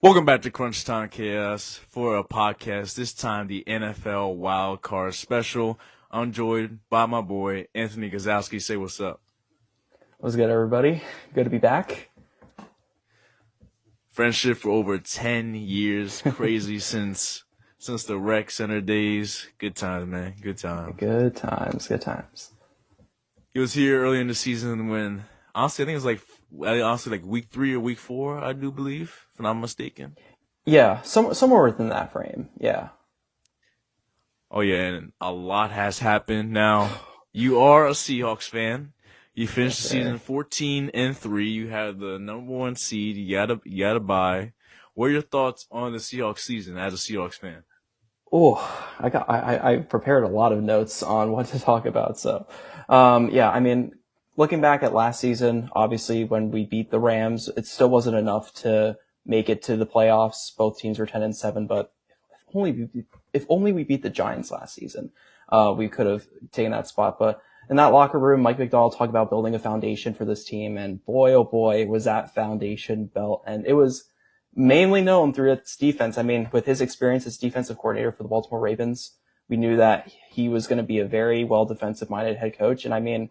Welcome back to Crunchtime Chaos for a podcast. This time, the NFL wildcard special. I'm joined by my boy ant.gasowski. Say what's up. What's good, everybody? Good to be back. Friendship for over 10 years. Crazy since the rec center days. Good times, man. Good times. Good times. Good times. He was here early in the season when, honestly, I think it was like week 3 or week 4, I do believe, if I'm not mistaken. Yeah, somewhere within that frame. Yeah. Oh, yeah, and a lot has happened. Now, you are a Seahawks fan. You finished the season 14-3. You had the number 1 seed. You gotta bye. What are your thoughts on the Seahawks season as a Seahawks fan? Oh, I prepared a lot of notes on what to talk about. So, I mean, looking back at last season, obviously when we beat the Rams, it still wasn't enough to make it to the playoffs. Both teams were 10-7, but if only we beat the Giants last season, we could have taken that spot. But in that locker room, Mike McDonald talked about building a foundation for this team, and boy, oh boy, was that foundation built. And it was mainly known through its defense. I mean, with his experience as defensive coordinator for the Baltimore Ravens, we knew that he was going to be a very well defensive-minded head coach. And I mean,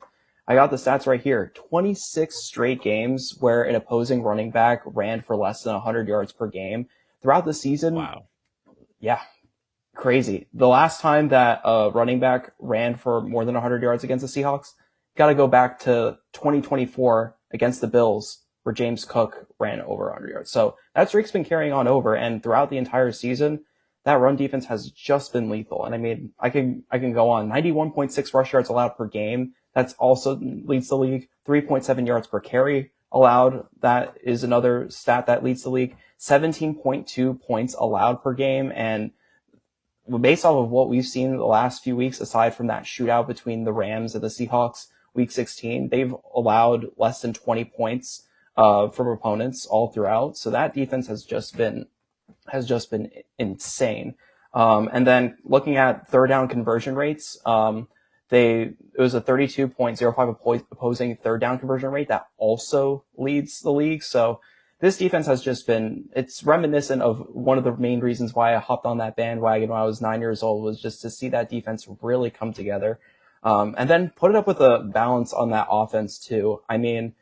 I got the stats right here. 26 straight games where an opposing running back ran for less than 100 yards per game throughout the season. Wow. Yeah. Crazy. The last time that a running back ran for more than 100 yards against the Seahawks, got to go back to 2024 against the Bills, where James Cook ran over 100 yards. So that streak's been carrying on over, and throughout the entire season, that run defense has just been lethal. And I mean, I can go on. 91.6 rush yards allowed per game. That's also leads the league. 3.7 yards per carry allowed. That is another stat that leads the league. 17.2 points allowed per game. And based off of what we've seen the last few weeks, aside from that shootout between the Rams and the Seahawks, week 16, they've allowed less than 20 points from opponents all throughout. So that defense has just been insane. And then looking at third down conversion rates, it was a 32.05 opposing third down conversion rate that also leads the league. So this defense has just been, it's reminiscent of one of the main reasons why I hopped on that bandwagon when I was 9 years old, was just to see that defense really come together. And then put it up with a balance on that offense too. I mean,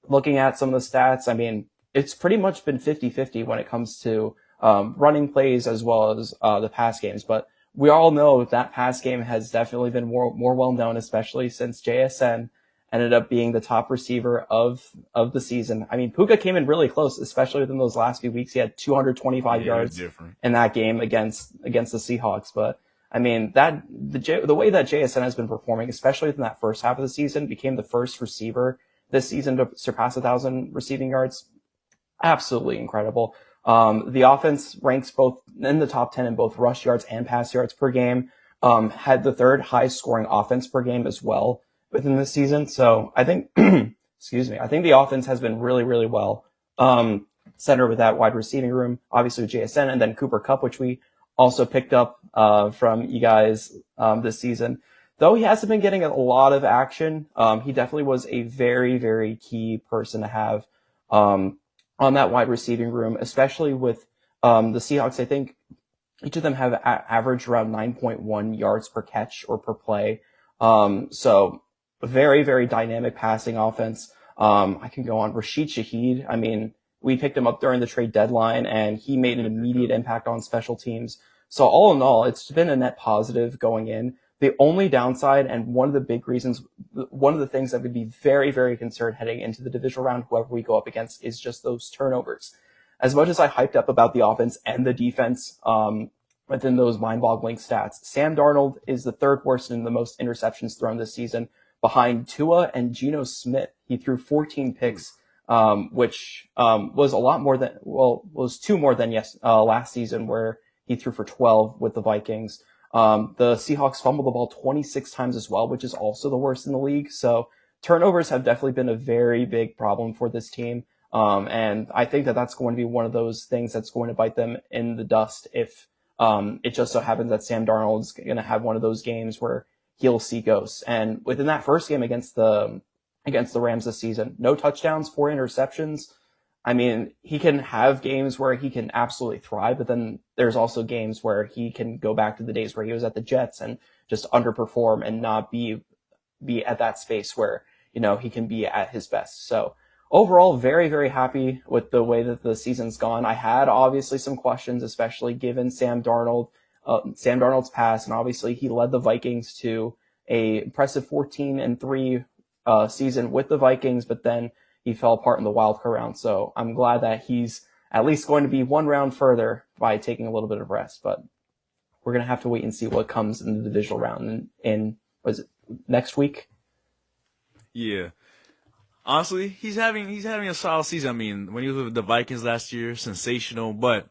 looking at some of the stats, I mean, it's pretty much been 50-50 when it comes to running plays as well as the pass games. But we all know that pass game has definitely been more well known, especially since JSN ended up being the top receiver of the season. I mean, Puka came in really close, especially within those last few weeks. He had 225 yards in that game against the Seahawks. But I mean, the way that JSN has been performing, especially within that first half of the season, became the first receiver this season to surpass 1,000 receiving yards. Absolutely incredible. The offense ranks both in the top 10 in both rush yards and pass yards per game. Had the third highest scoring offense per game as well within this season. So I think, I think the offense has been really, really well centered with that wide receiving room, obviously with JSN, and then Cooper Kupp, which we also picked up from you guys this season. Though he hasn't been getting a lot of action, he definitely was a very, very key person to have on that wide receiving room, especially with the Seahawks. I think each of them have averaged around 9.1 yards per catch or per play. So a very, very dynamic passing offense. I can go on. Rashid Shaheed, I mean, we picked him up during the trade deadline, and he made an immediate impact on special teams. So all in all, it's been a net positive going in. The only downside, and one of the big reasons, one of the things that would be very, very concerned heading into the divisional round, whoever we go up against, is just those turnovers. As much as I hyped up about the offense and the defense within those mind-boggling stats, Sam Darnold is the third worst in the most interceptions thrown this season, behind Tua and Geno Smith. He threw 14 picks, which was a lot more than, was 2 more than last season, where he threw for 12 with the Vikings. The Seahawks fumbled the ball 26 times as well, which is also the worst in the league. So turnovers have definitely been a very big problem for this team. And I think that that's going to be one of those things that's going to bite them in the dust if it just so happens that Sam Darnold's going to have one of those games where he'll see ghosts. And within that first game against the Rams this season, no touchdowns, 4 interceptions. I mean, he can have games where he can absolutely thrive, but then there's also games where he can go back to the days where he was at the Jets and just underperform and not be at that space where, he can be at his best. So overall, very, very happy with the way that the season's gone. I had obviously some questions, especially given Sam Darnold's pass, and obviously he led the Vikings to a impressive 14-3 season with the Vikings, but then he fell apart in the wildcard round. So I'm glad that he's at least going to be one round further by taking a little bit of rest. But we're going to have to wait and see what comes in the divisional round in was it next week? Yeah. Honestly, he's having a solid season. I mean, when he was with the Vikings last year, sensational, but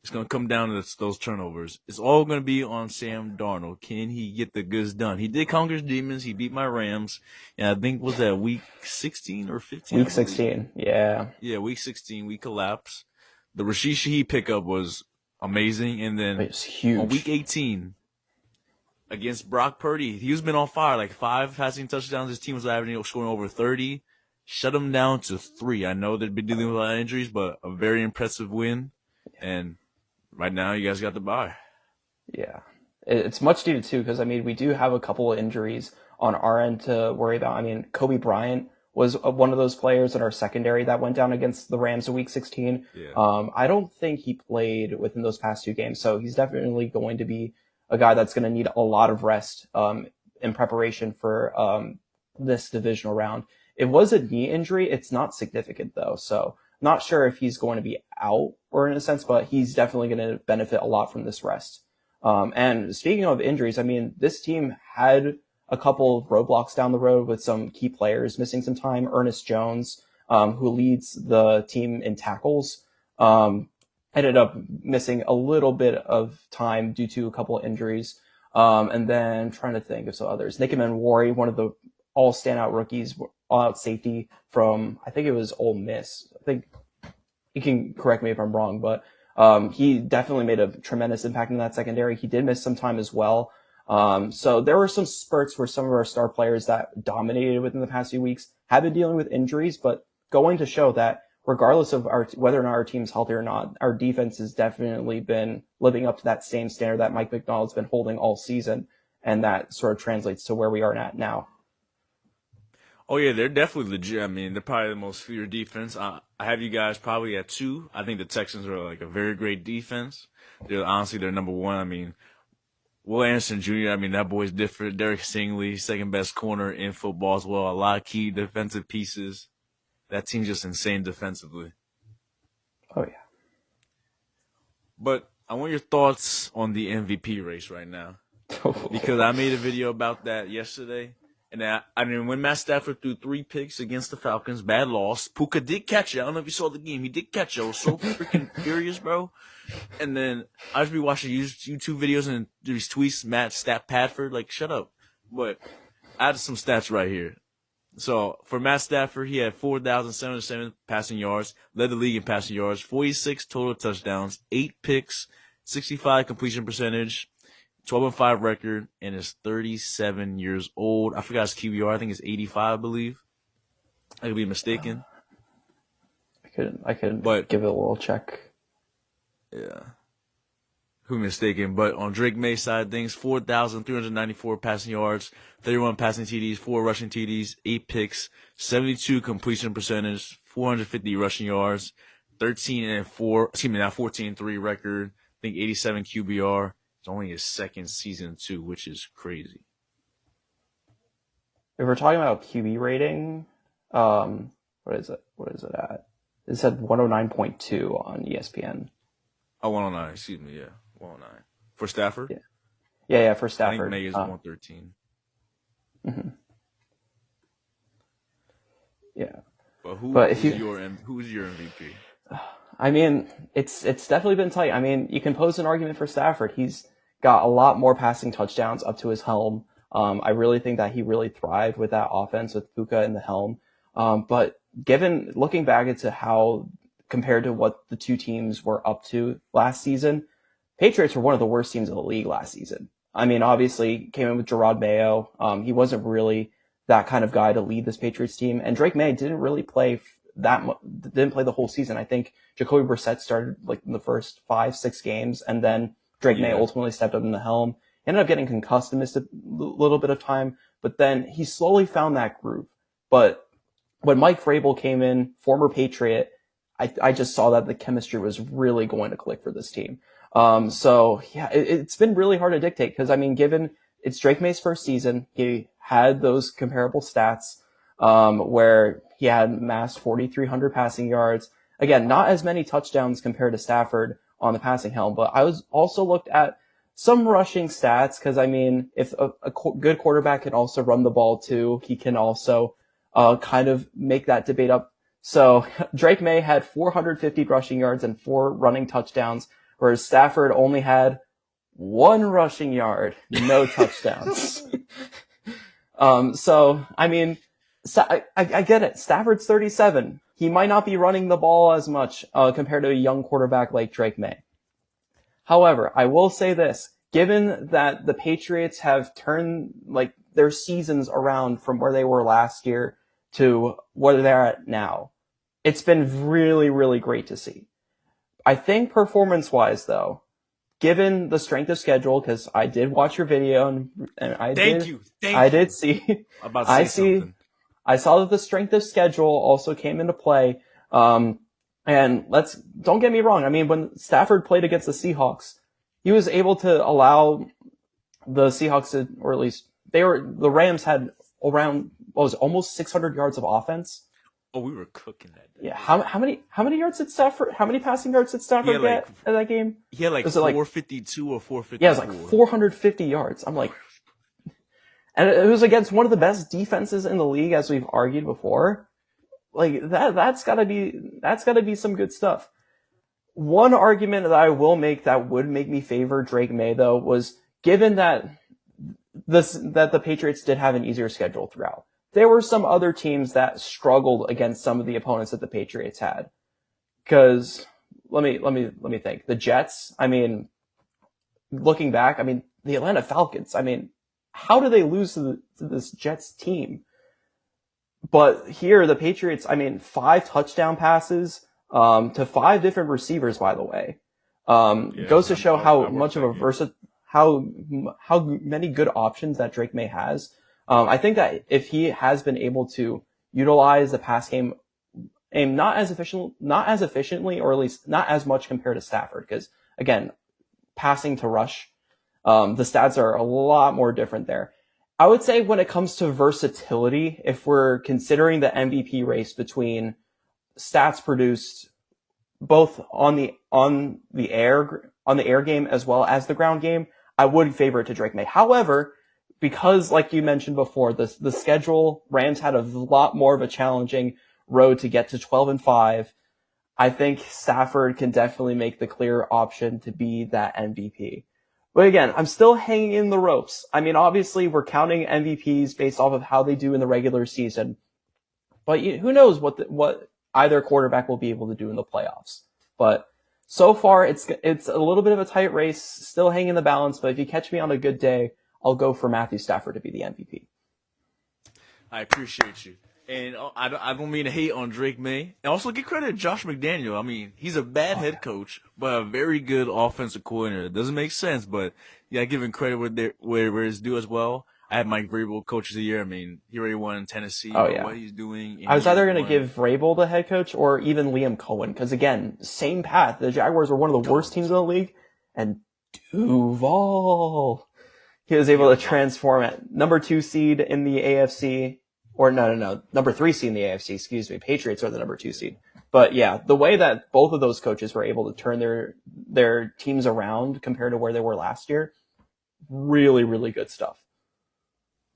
it's going to come down to those turnovers. It's all going to be on Sam Darnold. Can he get the goods done? He did conquer his demons. He beat my Rams. And I think, was that week 16 or 15? Week 16, yeah. Yeah, week 16, we collapsed. The Rashid Shaheed pickup was amazing. And then it was huge. On week 18, against Brock Purdy, he's been on fire. Like 5 passing touchdowns. His team was averaging, scoring over 30. Shut him down to 3. I know they've been dealing with a lot of injuries, but a very impressive win. And right now, you guys got the bye. Yeah. It's much needed, too, because, I mean, we do have a couple of injuries on our end to worry about. I mean, Kobe Bryant was one of those players in our secondary that went down against the Rams in week 16. Yeah. I don't think he played within those past 2 games, so he's definitely going to be a guy that's going to need a lot of rest in preparation for this divisional round. It was a knee injury. It's not significant, though, so not sure if he's going to be out or in a sense, but he's definitely going to benefit a lot from this rest. And speaking of injuries, I mean, this team had a couple of roadblocks down the road with some key players missing some time. Ernest Jones, who leads the team in tackles, ended up missing a little bit of time due to a couple of injuries. And then trying to think of some others. Nick Manwari, one of the all standout rookies, all out safety from, I think it was Ole Miss. I think you can correct me if I'm wrong, but he definitely made a tremendous impact in that secondary. He did miss some time as well. So there were some spurts where some of our star players that dominated within the past few weeks have been dealing with injuries, but going to show that regardless of whether or not our team's healthy or not, our defense has definitely been living up to that same standard that Mike McDonald's been holding all season, and that sort of translates to where we are at now. Oh, yeah, they're definitely legit. I mean, they're probably the most feared defense. I have you guys probably at 2. I think the Texans are like a very great defense. Honestly, they're number 1. I mean, Will Anderson Jr., I mean, that boy's different. Derek Stingley, second best corner in football as well. A lot of key defensive pieces. That team's just insane defensively. Oh, yeah. But I want your thoughts on the MVP race right now. Because I made a video about that yesterday. And I mean, when Matt Stafford threw 3 picks against the Falcons, bad loss. Puka did catch it. I don't know if you saw the game. He did catch it. I was so freaking furious, bro. And then I just be watching YouTube videos and these tweets, Matt Padford, like, shut up. But I had some stats right here. So for Matt Stafford, he had 4,707 passing yards, led the league in passing yards, 46 total touchdowns, 8 picks, 65 completion percentage, 12-5 record, and is 37 years old. I forgot his QBR. I think it's 85, I believe. I could be mistaken. I could give it a little check. Yeah. Who mistaken? But on Drake May's side of things, 4,394 passing yards, 31 passing TDs, 4 rushing TDs, 8 picks, 72 completion percentage, 450 rushing yards, 14-3 record. I think 87 QBR. It's only his second season too, which is crazy. If we're talking about QB rating, what is it? What is it at? It said 109.2 on ESPN. Oh, 109. Excuse me. Yeah, 109 for Stafford. Yeah, for Stafford. I think May is 113. Mm-hmm. Yeah. But who's your MVP? I mean, it's definitely been tight. I mean, you can pose an argument for Stafford. He's got a lot more passing touchdowns up to his helm. I really think that he really thrived with that offense with Puka in the helm. But looking back into how, compared to what the 2 teams were up to last season, Patriots were one of the worst teams in the league last season. I mean, obviously came in with Gerard Mayo. He wasn't really that kind of guy to lead this Patriots team. And Drake May didn't really play didn't play the whole season. I think Jacoby Brissett started like in the first 5-6 games, and then Drake May ultimately stepped up in the helm. He ended up getting concussed and missed a little bit of time, but then he slowly found that groove. But when Mike Vrabel came in, former Patriot, I just saw that the chemistry was really going to click for this team. So yeah, it's been really hard to dictate because, I mean, given it's Drake May's first season, he had those comparable stats, where he had amassed 4,300 passing yards. Again, not as many touchdowns compared to Stafford on the passing helm, but I was also looked at some rushing stats because, I mean, if a good quarterback can also run the ball too, he can also kind of make that debate up. So Drake May had 450 rushing yards and 4 running touchdowns, whereas Stafford only had 1 rushing yard, no touchdowns. So, I mean, I get it. Stafford's 37. He might not be running the ball as much compared to a young quarterback like Drake May. However, I will say this. Given that the Patriots have turned like their seasons around from where they were last year to where they're at now, it's been really, really great to see. I think performance-wise, though, given the strength of schedule, because I did watch your video and I did see. About to say something. I saw that the strength of schedule also came into play. And don't get me wrong. I mean, when Stafford played against the Seahawks, he was able to allow the Seahawks to, or at least the Rams had around, almost 600 yards of offense. Oh, we were cooking that day. Yeah. How many yards did Stafford, how many passing yards did Stafford get in that game? He had like 452 or 454. Yeah, it was like 450 yards. I'm like, and it was against one of the best defenses in the league, as we've argued before. Like that's gotta be some good stuff. One argument that I will make that would make me favor Drake May, though, was given that the Patriots did have an easier schedule throughout. There were some other teams that struggled against some of the opponents that the Patriots had. Cause let me think. The Jets, I mean, looking back, I mean, the Atlanta Falcons, I mean, how do they lose to this Jets team? But here, the Patriots, I mean, 5 touchdown passes, to 5 different receivers, by the way. Goes to show how much of a how many good options that Drake May has. I think that if he has been able to utilize the pass game not as efficiently, or at least not as much compared to Stafford, because again, passing to rush, the stats are a lot more different there. I would say when it comes to versatility, if we're considering the MVP race between stats produced both on the air game as well as the ground game, I would favor it to Drake May. However, because like you mentioned before, the schedule, Rams had a lot more of a challenging road to get to 12-5. I think Stafford can definitely make the clear option to be that MVP. But again, I'm still hanging in the ropes. I mean, obviously we're counting MVPs based off of how they do in the regular season, but who knows what either quarterback will be able to do in the playoffs. But so far, it's a little bit of a tight race, still hanging in the balance. But if you catch me on a good day, I'll go for Matthew Stafford to be the MVP. I appreciate you. And I don't mean to hate on Drake May. And also give credit to Josh McDaniel. I mean, he's a bad head coach, but a very good offensive coordinator. It doesn't make sense, but yeah, give him credit where it's due as well. I had Mike Vrabel coach of the year. I mean, he already won in Tennessee. Oh, yeah. What he's doing. I was either going to give Vrabel the head coach or even Liam Cohen, because again, same path. The Jaguars were one of the worst teams in the league, and Duval, he was able to transform it. Number 2 seed in the AFC. Or no, number 3 seed in the AFC, excuse me. Patriots are the number 2 seed. But yeah, the way that both of those coaches were able to turn their teams around compared to where they were last year, really, really good stuff.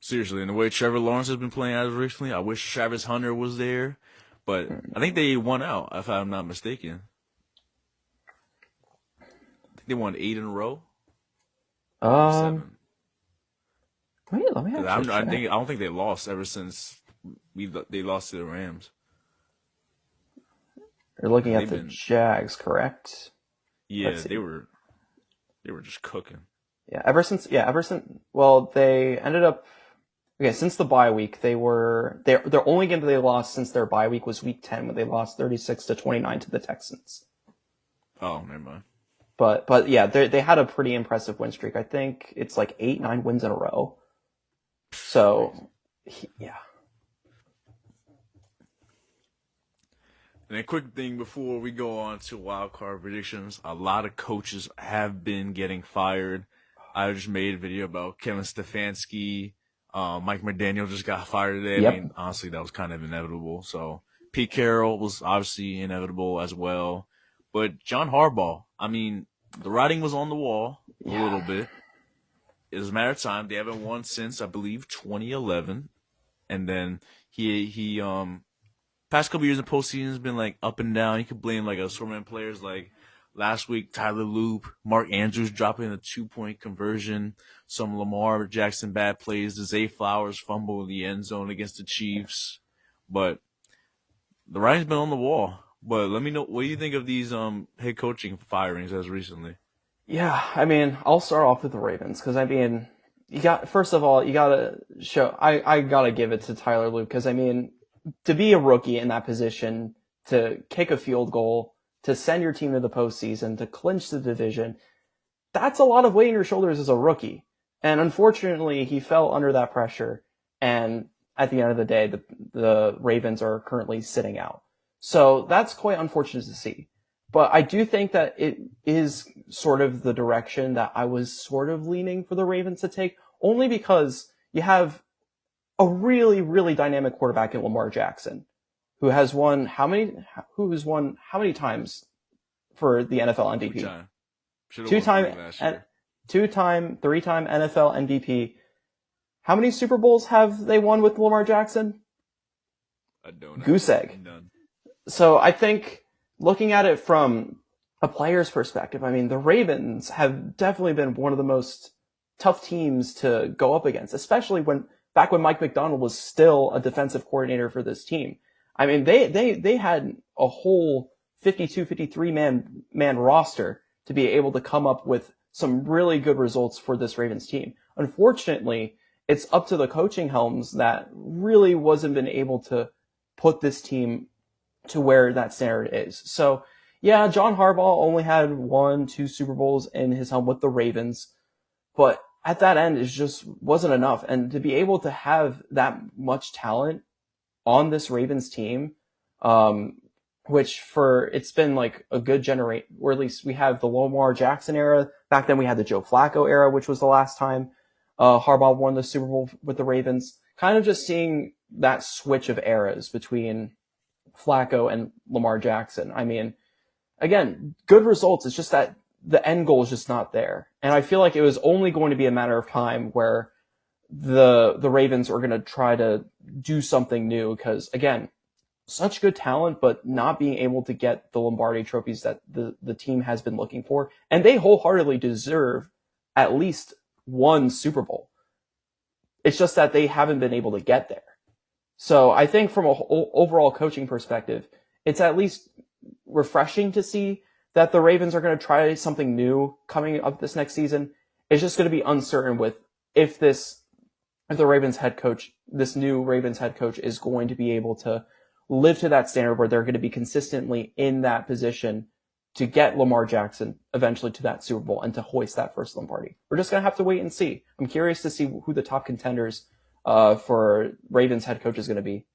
Seriously, and the way Trevor Lawrence has been playing as of recently, I wish Travis Hunter was there. But I think they won out, if I'm not mistaken. I think they won 8 in a row. 7. Wait, let me actually check. I don't think they lost ever since they lost to the Rams. You're looking at the Jags, correct? Yeah, they were just cooking. Ever since well, they ended up Okay, since the bye week, their only game that they lost since their bye week was week 10 when they lost 36-29 to the Texans. Oh, never mind. But yeah, they had a pretty impressive win streak. I think it's like 8-9 wins in a row. So yeah. And a quick thing before we go on to wildcard predictions, a lot of coaches have been getting fired. I just made a video about Kevin Stefanski. Mike McDaniel just got fired today. Yep. I mean, honestly, that was kind of inevitable. So Pete Carroll was obviously inevitable as well. But John Harbaugh, I mean, the writing was on the wall a little bit. It was a matter of time. They haven't won since, I believe, 2011. And then he past couple years in postseason has been like up and down. You could blame like assortment players like last week Tyler Loop, Mark Andrews dropping a 2-point conversion, some Lamar Jackson bad plays, the Zay Flowers fumble in the end zone against the Chiefs. But the writing's been on the wall. But let me know, what do you think of these head coaching firings as recently? Yeah, I mean, I'll start off with the Ravens because I mean, first of all, you gotta show. I gotta give it to Tyler Luke because I mean, to be a rookie in that position, to kick a field goal, to send your team to the postseason, to clinch the division, that's a lot of weight on your shoulders as a rookie. And unfortunately, he fell under that pressure. And at the end of the day, the Ravens are currently sitting out. So that's quite unfortunate to see. But I do think that it is sort of the direction that I was sort of leaning for the Ravens to take, only because you have a really, really dynamic quarterback in Lamar Jackson, who has won how many times for the NFL MVP? Two-time, three-time NFL MVP. How many Super Bowls have they won with Lamar Jackson? I don't know. Goose egg. None. So I think looking at it from a player's perspective, I mean, the Ravens have definitely been one of the most tough teams to go up against, especially back when Mike McDonald was still a defensive coordinator for this team. I mean, they had a whole 52, 53 man roster to be able to come up with some really good results for this Ravens team. Unfortunately, it's up to the coaching helms that really wasn't been able to put this team to where that standard is. So yeah, John Harbaugh only had 1-2 Super Bowls in his helm with the Ravens, but at that end, it just wasn't enough. And to be able to have that much talent on this Ravens team, which it's been like a good generation, or at least we have the Lamar Jackson era. Back then we had the Joe Flacco era, which was the last time Harbaugh won the Super Bowl with the Ravens. Kind of just seeing that switch of eras between Flacco and Lamar Jackson. I mean, again, good results. It's just that the end goal is just not there. And I feel like it was only going to be a matter of time where the Ravens are going to try to do something new because, again, such good talent, but not being able to get the Lombardi trophies that the team has been looking for. And they wholeheartedly deserve at least one Super Bowl. It's just that they haven't been able to get there. So I think from an overall coaching perspective, it's at least refreshing to see that the Ravens are going to try something new coming up this next season. It's just going to be uncertain with if the Ravens head coach, this new Ravens head coach, is going to be able to live to that standard where they're going to be consistently in that position to get Lamar Jackson eventually to that Super Bowl and to hoist that first Lombardi. We're just going to have to wait and see. I'm curious to see who the top contenders for Ravens head coach is going to be.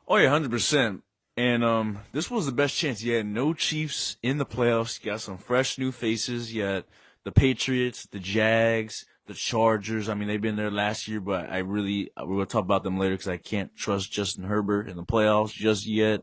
Oh yeah, 100%. And this was the best chance. You had no Chiefs in the playoffs. You got some fresh new faces. You had the Patriots, the Jags, the Chargers. I mean, they've been there last year, but we're going to talk about them later because I can't trust Justin Herbert in the playoffs just yet.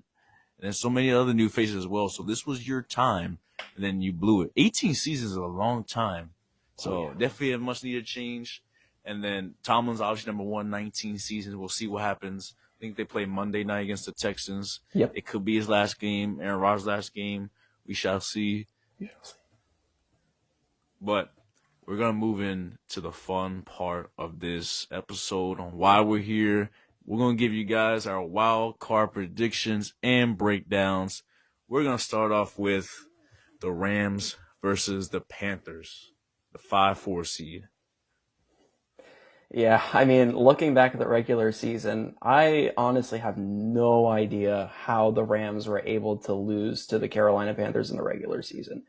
And there's so many other new faces as well. So this was your time, and then you blew it. 18 seasons is a long time. So definitely a much needed change. And then Tomlin's obviously number 1, 19 seasons. We'll see what happens. I think they play Monday night against the Texans. Yep. It could be his last game, Aaron Rodgers' last game. We shall see. But we're going to move into the fun part of this episode on why we're here. We're going to give you guys our wild card predictions and breakdowns. We're going to start off with the Rams versus the Panthers, the 5-4 seed. Yeah, I mean, looking back at the regular season, I honestly have no idea how the Rams were able to lose to the Carolina Panthers in the regular season.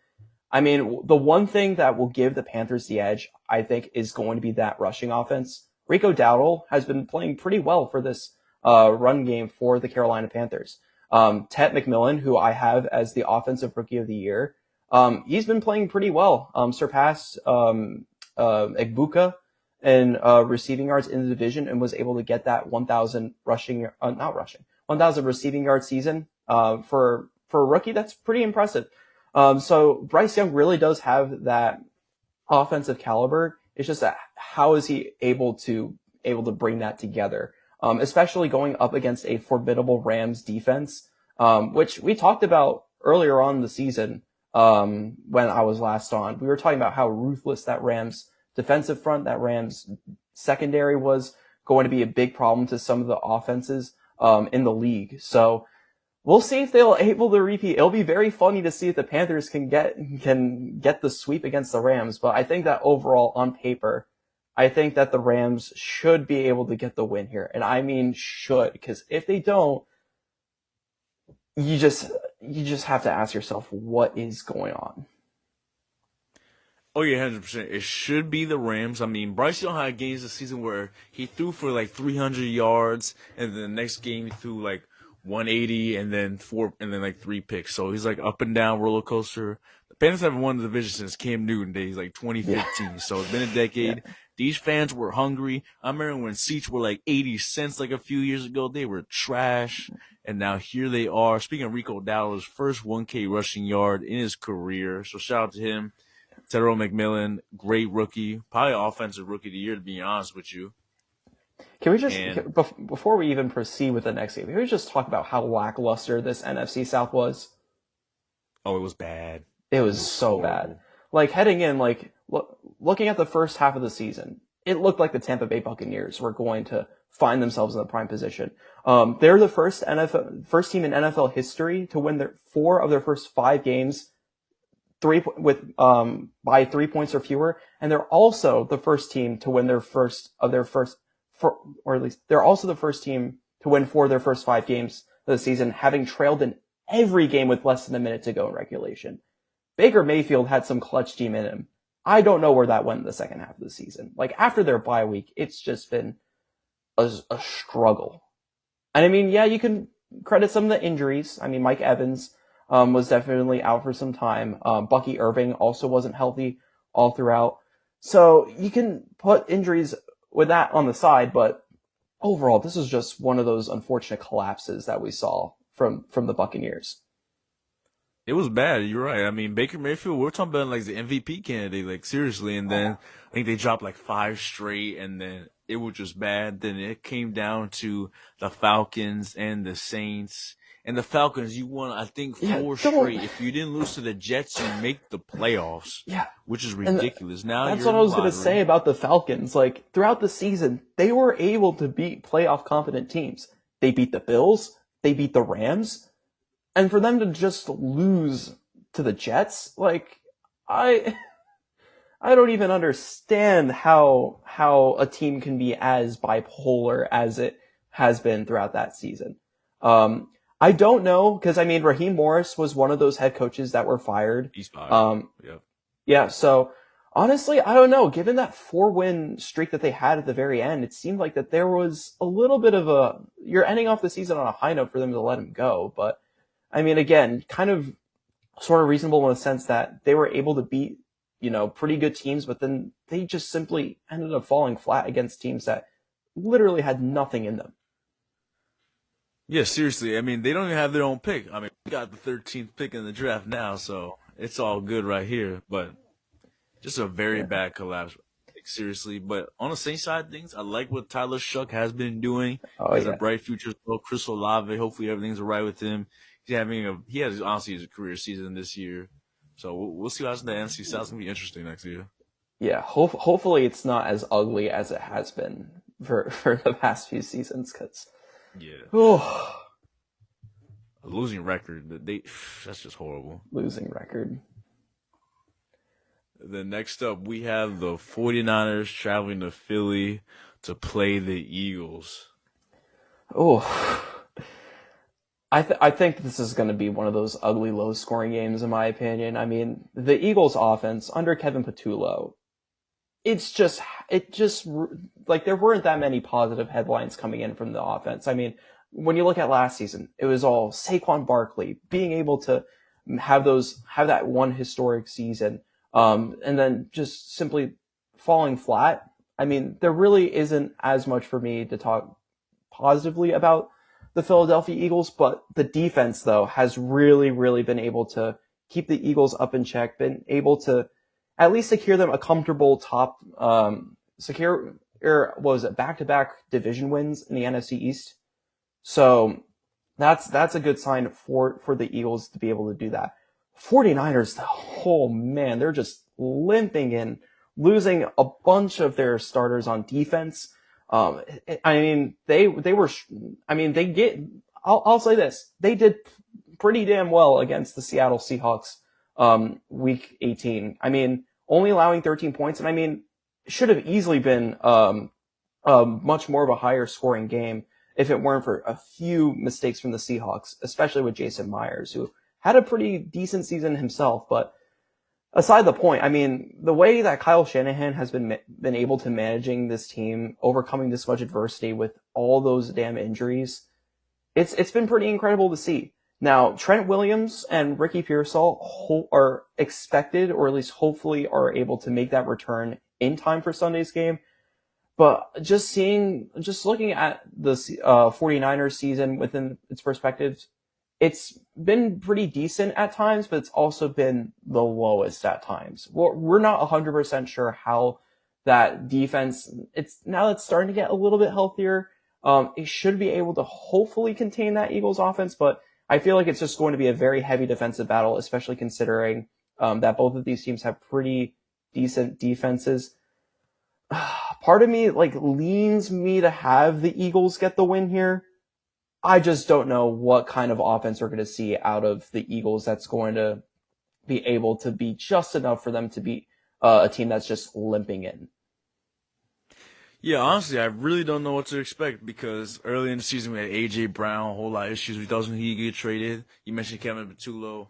I mean, the one thing that will give the Panthers the edge, I think, is going to be that rushing offense. Rico Dowdle has been playing pretty well for this run game for the Carolina Panthers. Ted McMillan, who I have as the offensive rookie of the year, he's been playing pretty well. Surpassed Egbuka in receiving yards in the division and was able to get that 1,000 rushing, not rushing, 1,000 receiving yard season for a rookie. That's pretty impressive. So Bryce Young really does have that offensive caliber. It's just that how is he able to bring that together, especially going up against a formidable Rams defense, which we talked about earlier on in the season when I was last on. We were talking about how ruthless that Rams defensive front, that Rams secondary was going to be a big problem to some of the offenses in the league. So we'll see if they'll able to repeat. It'll be very funny to see if the Panthers can get the sweep against the Rams. But I think that overall, on paper, I think that the Rams should be able to get the win here, and I mean should, because if they don't, you just have to ask yourself what is going on. Oh yeah, 100%. It should be the Rams. I mean, Bryce Young had games this season where he threw for like 300 yards, and then the next game he threw like 180, and then like 3 picks. So he's like up and down roller coaster. The Panthers haven't won the division since Cam Newton days, like 2015. Yeah. So it's been a decade. Yeah. These fans were hungry. I remember when seats were like 80 cents like a few years ago. They were trash. And now here they are. Speaking of Rico Dowdle's first 1K rushing yard in his career. So shout out to him. Earl McMillan, great rookie. Probably offensive rookie of the year, to be honest with you. Can we just, before we even proceed with the next game, can we just talk about how lackluster this NFC South was? Oh, it was bad. It was so bad. Like, heading in, like, looking at the first half of the season, it looked like the Tampa Bay Buccaneers were going to find themselves in the prime position. They're the first team in NFL history to win 4 of their first 5 games by 3 points or fewer, and they're also the first team to win they're also the first team to win 4 of their first 5 games of the season, having trailed in every game with less than a minute to go in regulation. Baker Mayfield had some clutch team in him. I don't know where that went in the second half of the season. Like, after their bye week, it's just been a struggle. And I mean, yeah, you can credit some of the injuries. I mean, Mike Evans was definitely out for some time. Bucky Irving also wasn't healthy all throughout. So you can put injuries with that on the side, but overall, this is just one of those unfortunate collapses that we saw from the Buccaneers. It was bad. You're right. I mean, Baker Mayfield, we're talking about like the MVP candidate, like seriously. And then I think they dropped like 5 straight, and then it was just bad. Then it came down to the Falcons and the Saints. And the Falcons, you won, I think, 4 straight. If you didn't lose to the Jets, you make the playoffs. Yeah. Which is ridiculous. Now that's what I was going to say about the Falcons. Like, throughout the season, they were able to beat playoff competent teams. They beat the Bills. They beat the Rams. And for them to just lose to the Jets, like, I don't even understand how a team can be as bipolar as it has been throughout that season. I don't know, because I mean, Raheem Morris was one of those head coaches that were fired. He's fired. Yeah. So honestly, I don't know. Given that 4-win streak that they had at the very end, it seemed like that there was a little bit of you're ending off the season on a high note for them to let him go. But I mean, again, kind of sort of reasonable in the sense that they were able to beat, pretty good teams, but then they just simply ended up falling flat against teams that literally had nothing in them. Yeah, seriously. I mean, they don't even have their own pick. I mean, we got the 13th pick in the draft now, so it's all good right here. But just a very bad collapse, like, seriously. But on the same side of things, I like what Tyler Shuck has been doing. He has a bright future. Chris Olave, hopefully everything's all right with him. He has honestly his career season this year. So we'll see what happens in the NFC South. It's going to be interesting next year. Yeah, hopefully it's not as ugly as it has been for the past few seasons, because a losing record, that's just horrible. Losing record. Then next up, we have the 49ers traveling to Philly to play the Eagles? Oh, I think this is going to be one of those ugly, low-scoring games, in my opinion. I mean, the Eagles' offense under Kevin Patullo, it just like there weren't that many positive headlines coming in from the offense. I mean, when you look at last season, it was all Saquon Barkley being able to have that one historic season, and then just simply falling flat. I mean, there really isn't as much for me to talk positively about the Philadelphia Eagles, but the defense, though, has really, really been able to keep the Eagles up in check, been able to at least secure them a comfortable top, what was it, back-to-back division wins in the NFC East. So that's a good sign for the Eagles to be able to do that. 49ers, oh man, they're just limping in, losing a bunch of their starters on defense. I mean, I'll say this. They did pretty damn well against the Seattle Seahawks, week 18. I mean, only allowing 13 points. And I mean, it should have easily been, much more of a higher scoring game if it weren't for a few mistakes from the Seahawks, especially with Jason Myers, who had a pretty decent season himself. But aside the point, I mean, the way that Kyle Shanahan has been able to managing this team, overcoming this much adversity with all those damn injuries, it's been pretty incredible to see. Now, Trent Williams and Ricky Pearsall are expected, or at least hopefully are able to make that return in time for Sunday's game. But just looking at the 49ers season within its perspectives, it's been pretty decent at times, but it's also been the lowest at times. We're not 100% sure how that defense, now it's starting to get a little bit healthier. It should be able to hopefully contain that Eagles offense, but I feel like it's just going to be a very heavy defensive battle, especially considering that both of these teams have pretty decent defenses. Part of me leans me to have the Eagles get the win here. I just don't know what kind of offense we're going to see out of the Eagles that's going to be able to be just enough for them to beat a team that's just limping in. Yeah, honestly, I really don't know what to expect because early in the season we had A.J. Brown, a whole lot of issues. We thought he could get traded. You mentioned Kevin Patullo.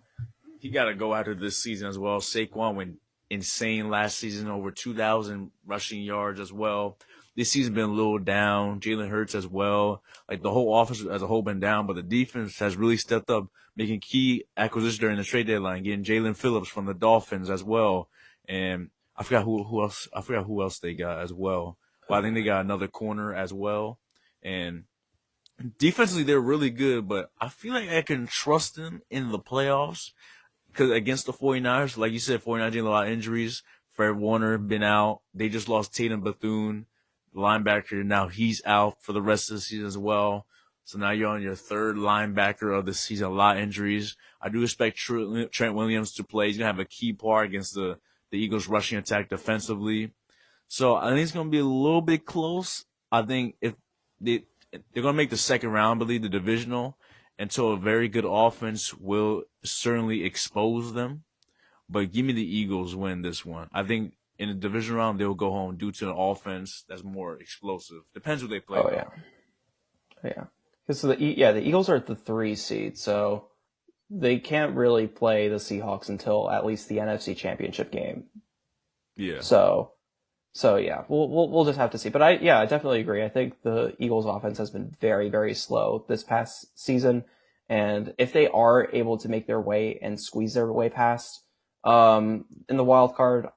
He got to go after this season as well. Saquon went insane last season, over 2,000 rushing yards as well. This season been a little down. Jalen Hurts as well. Like the whole offense as a whole been down, but the defense has really stepped up, making key acquisitions during the trade deadline, getting Jalen Phillips from the Dolphins as well. And I forgot who else. I forgot who else they got as well. But I think they got another corner as well. And defensively, they're really good, but I feel like I can trust them in the playoffs because against the 49ers, like you said, 49ers had a lot of injuries. Fred Warner been out. They just lost Tatum Bethune, the linebacker. Now he's out for the rest of the season as well. So now you're on your third linebacker of the season. A lot of injuries. I do expect Trent Williams to play. He's going to have a key part against the Eagles' rushing attack defensively. So I think it's going to be a little bit close. I think if they're going to make the second round, I believe, the divisional, and so a very good offense will certainly expose them. But give me the Eagles win this one. I think in the division round, they'll go home due to an offense that's more explosive. Depends who they play. Oh, yeah. Yeah. Because the Eagles are at the 3 seed, so they can't really play the Seahawks until at least the NFC Championship game. Yeah. So yeah, we'll just have to see. But I definitely agree. I think the Eagles offense has been very, very slow this past season. And if they are able to make their way and squeeze their way past, in the wild card,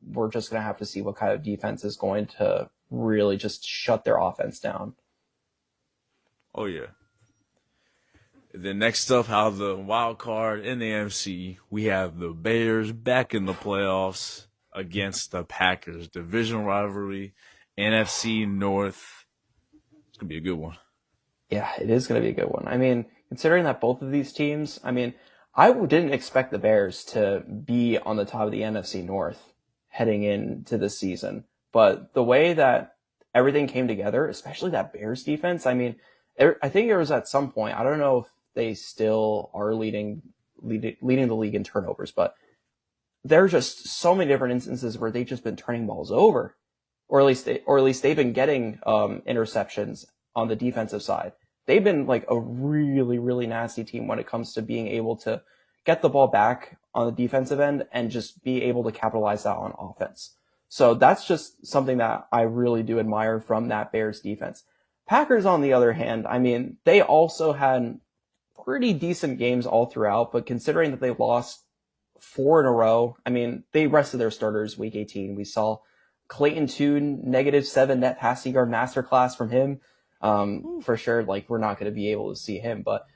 we're just going to have to see what kind of defense is going to really just shut their offense down. Oh yeah. Then next up, how the wild card in the NFC, we have the Bears back in the playoffs against the Packers. Division rivalry, NFC North. It's going to be a good one. Yeah, it is going to be a good one. I mean, considering that both of these teams, I mean, I didn't expect the Bears to be on the top of the NFC North heading into this season. But the way that everything came together, especially that Bears defense, I mean, I think it was at some point, I don't know if they still are leading the league in turnovers, but there are just so many different instances where they've just been turning balls over or at least they've been getting interceptions on the defensive side. They've been like a really, really nasty team when it comes to being able to get the ball back on the defensive end and just be able to capitalize that on offense. So that's just something that I really do admire from that Bears defense. Packers, on the other hand, I mean, they also had pretty decent games all throughout, but considering that they lost 4 in a row, I mean, they rested their starters week 18. We saw Clayton Tune, -7 net passing yard masterclass from him. For sure, like, we're not going to be able to see him, but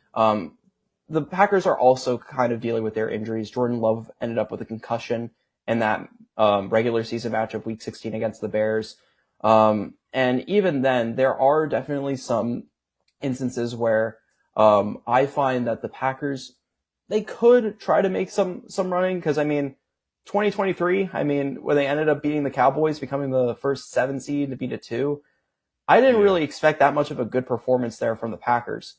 the Packers are also kind of dealing with their injuries. Jordan Love ended up with a concussion in that regular season matchup week 16 against the Bears. And even then, there are definitely some instances where I find that the Packers, they could try to make some running, because I mean, 2023, I mean, when they ended up beating the Cowboys, becoming the first 7 seed to beat a 2, I didn't really expect that much of a good performance there from the Packers.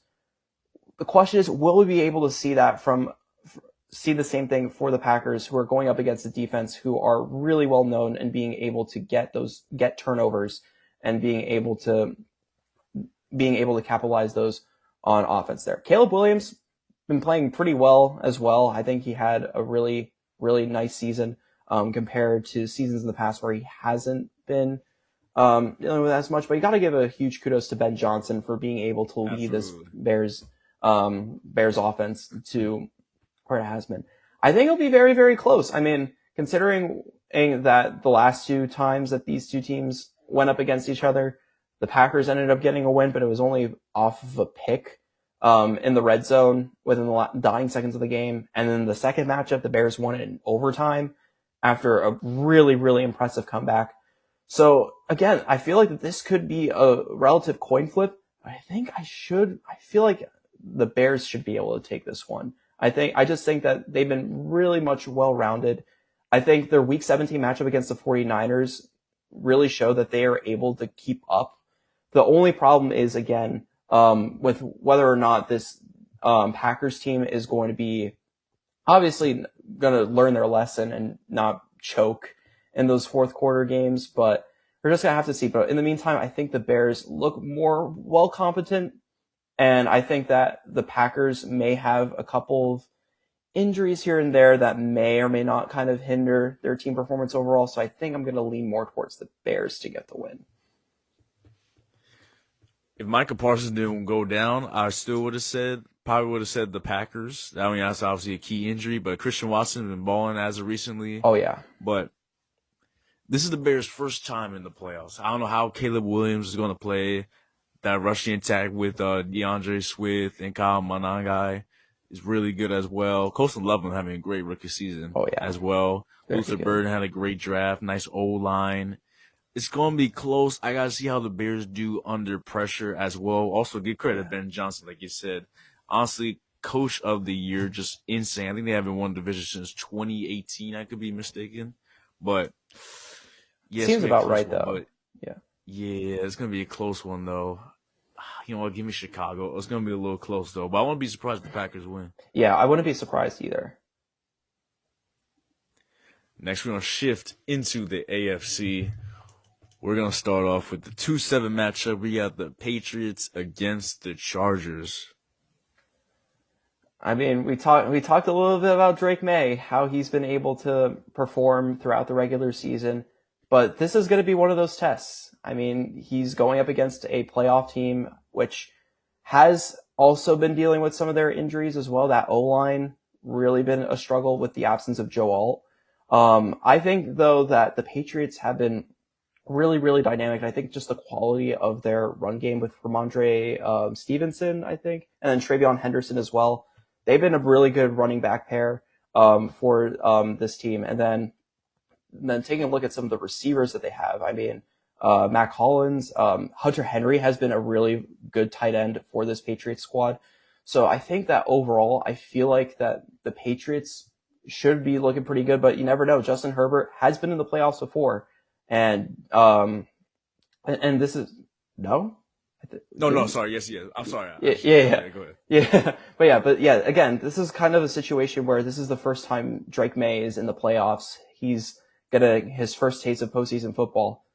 The question is, will we be able to see the same thing for the Packers, who are going up against a defense who are really well known and being able to get turnovers and being able to capitalize those on offense there. Caleb Williams been playing pretty well as well. I think he had a really, really nice season compared to seasons in the past where he hasn't been dealing with as much. But you got to give a huge kudos to Ben Johnson for being able to lead this Bears offense to where it has been. I think it'll be very, very close. I mean, considering that the last 2 times that these two teams went up against each other, the Packers ended up getting a win, but it was only off of a pick in the red zone within the dying seconds of the game. And then the second matchup, the Bears won it in overtime after a really, really impressive comeback. So again, I feel like this could be a relative coin flip. I feel like the Bears should be able to take this one. I just think that they've been really much well-rounded. I think their week 17 matchup against the 49ers really showed that they are able to keep up. The only problem is, again, with whether or not this Packers team is going to be obviously going to learn their lesson and not choke in those fourth quarter games, but we're just going to have to see. But in the meantime, I think the Bears look more well-competent, and I think that the Packers may have a couple of injuries here and there that may or may not kind of hinder their team performance overall. So I think I'm going to lean more towards the Bears to get the win. If Micah Parsons didn't go down, I still probably would have said the Packers. I mean, that's obviously a key injury, but Christian Watson has been balling as of recently. Oh, yeah. But this is the Bears' first time in the playoffs. I don't know how Caleb Williams is going to play. That rushing attack with DeAndre Swift and Kyle Monangai is really good as well. Colston Loveland having a great rookie season as well. Luther Burden had a great draft, nice O-line. It's going to be close. I got to see how the Bears do under pressure as well. Also, give credit to Ben Johnson, like you said. Honestly, coach of the year, just insane. I think they haven't won division since 2018. I could be mistaken. But, yeah. Seems about right, though. Yeah, it's going to be a close one, though. You know what? Give me Chicago. It's going to be a little close, though. But I won't be surprised if the Packers win. Yeah, I wouldn't be surprised either. Next, we're going to shift into the AFC. We're going to start off with the 2-7 matchup. We got the Patriots against the Chargers. I mean, we talked a little bit about Drake May, how he's been able to perform throughout the regular season. But this is going to be one of those tests. I mean, he's going up against a playoff team, which has also been dealing with some of their injuries as well. That O-line really been a struggle with the absence of Joe Alt. I think, though, that the Patriots have been really, really dynamic. I think just the quality of their run game with Ramondre Stevenson, I think, and then Travion Henderson as well. They've been a really good running back pair for this team. And then taking a look at some of the receivers that they have, I mean, Mac Hollins, Hunter Henry has been a really good tight end for this Patriots squad. So I think that overall, I feel like that the Patriots should be looking pretty good, but you never know. Justin Herbert has been in the playoffs before, and this is no. No, sorry. Yes. I'm sorry. Yeah. Go ahead. But again, this is kind of a situation where this is the first time Drake May is in the playoffs. He's getting his first taste of postseason football.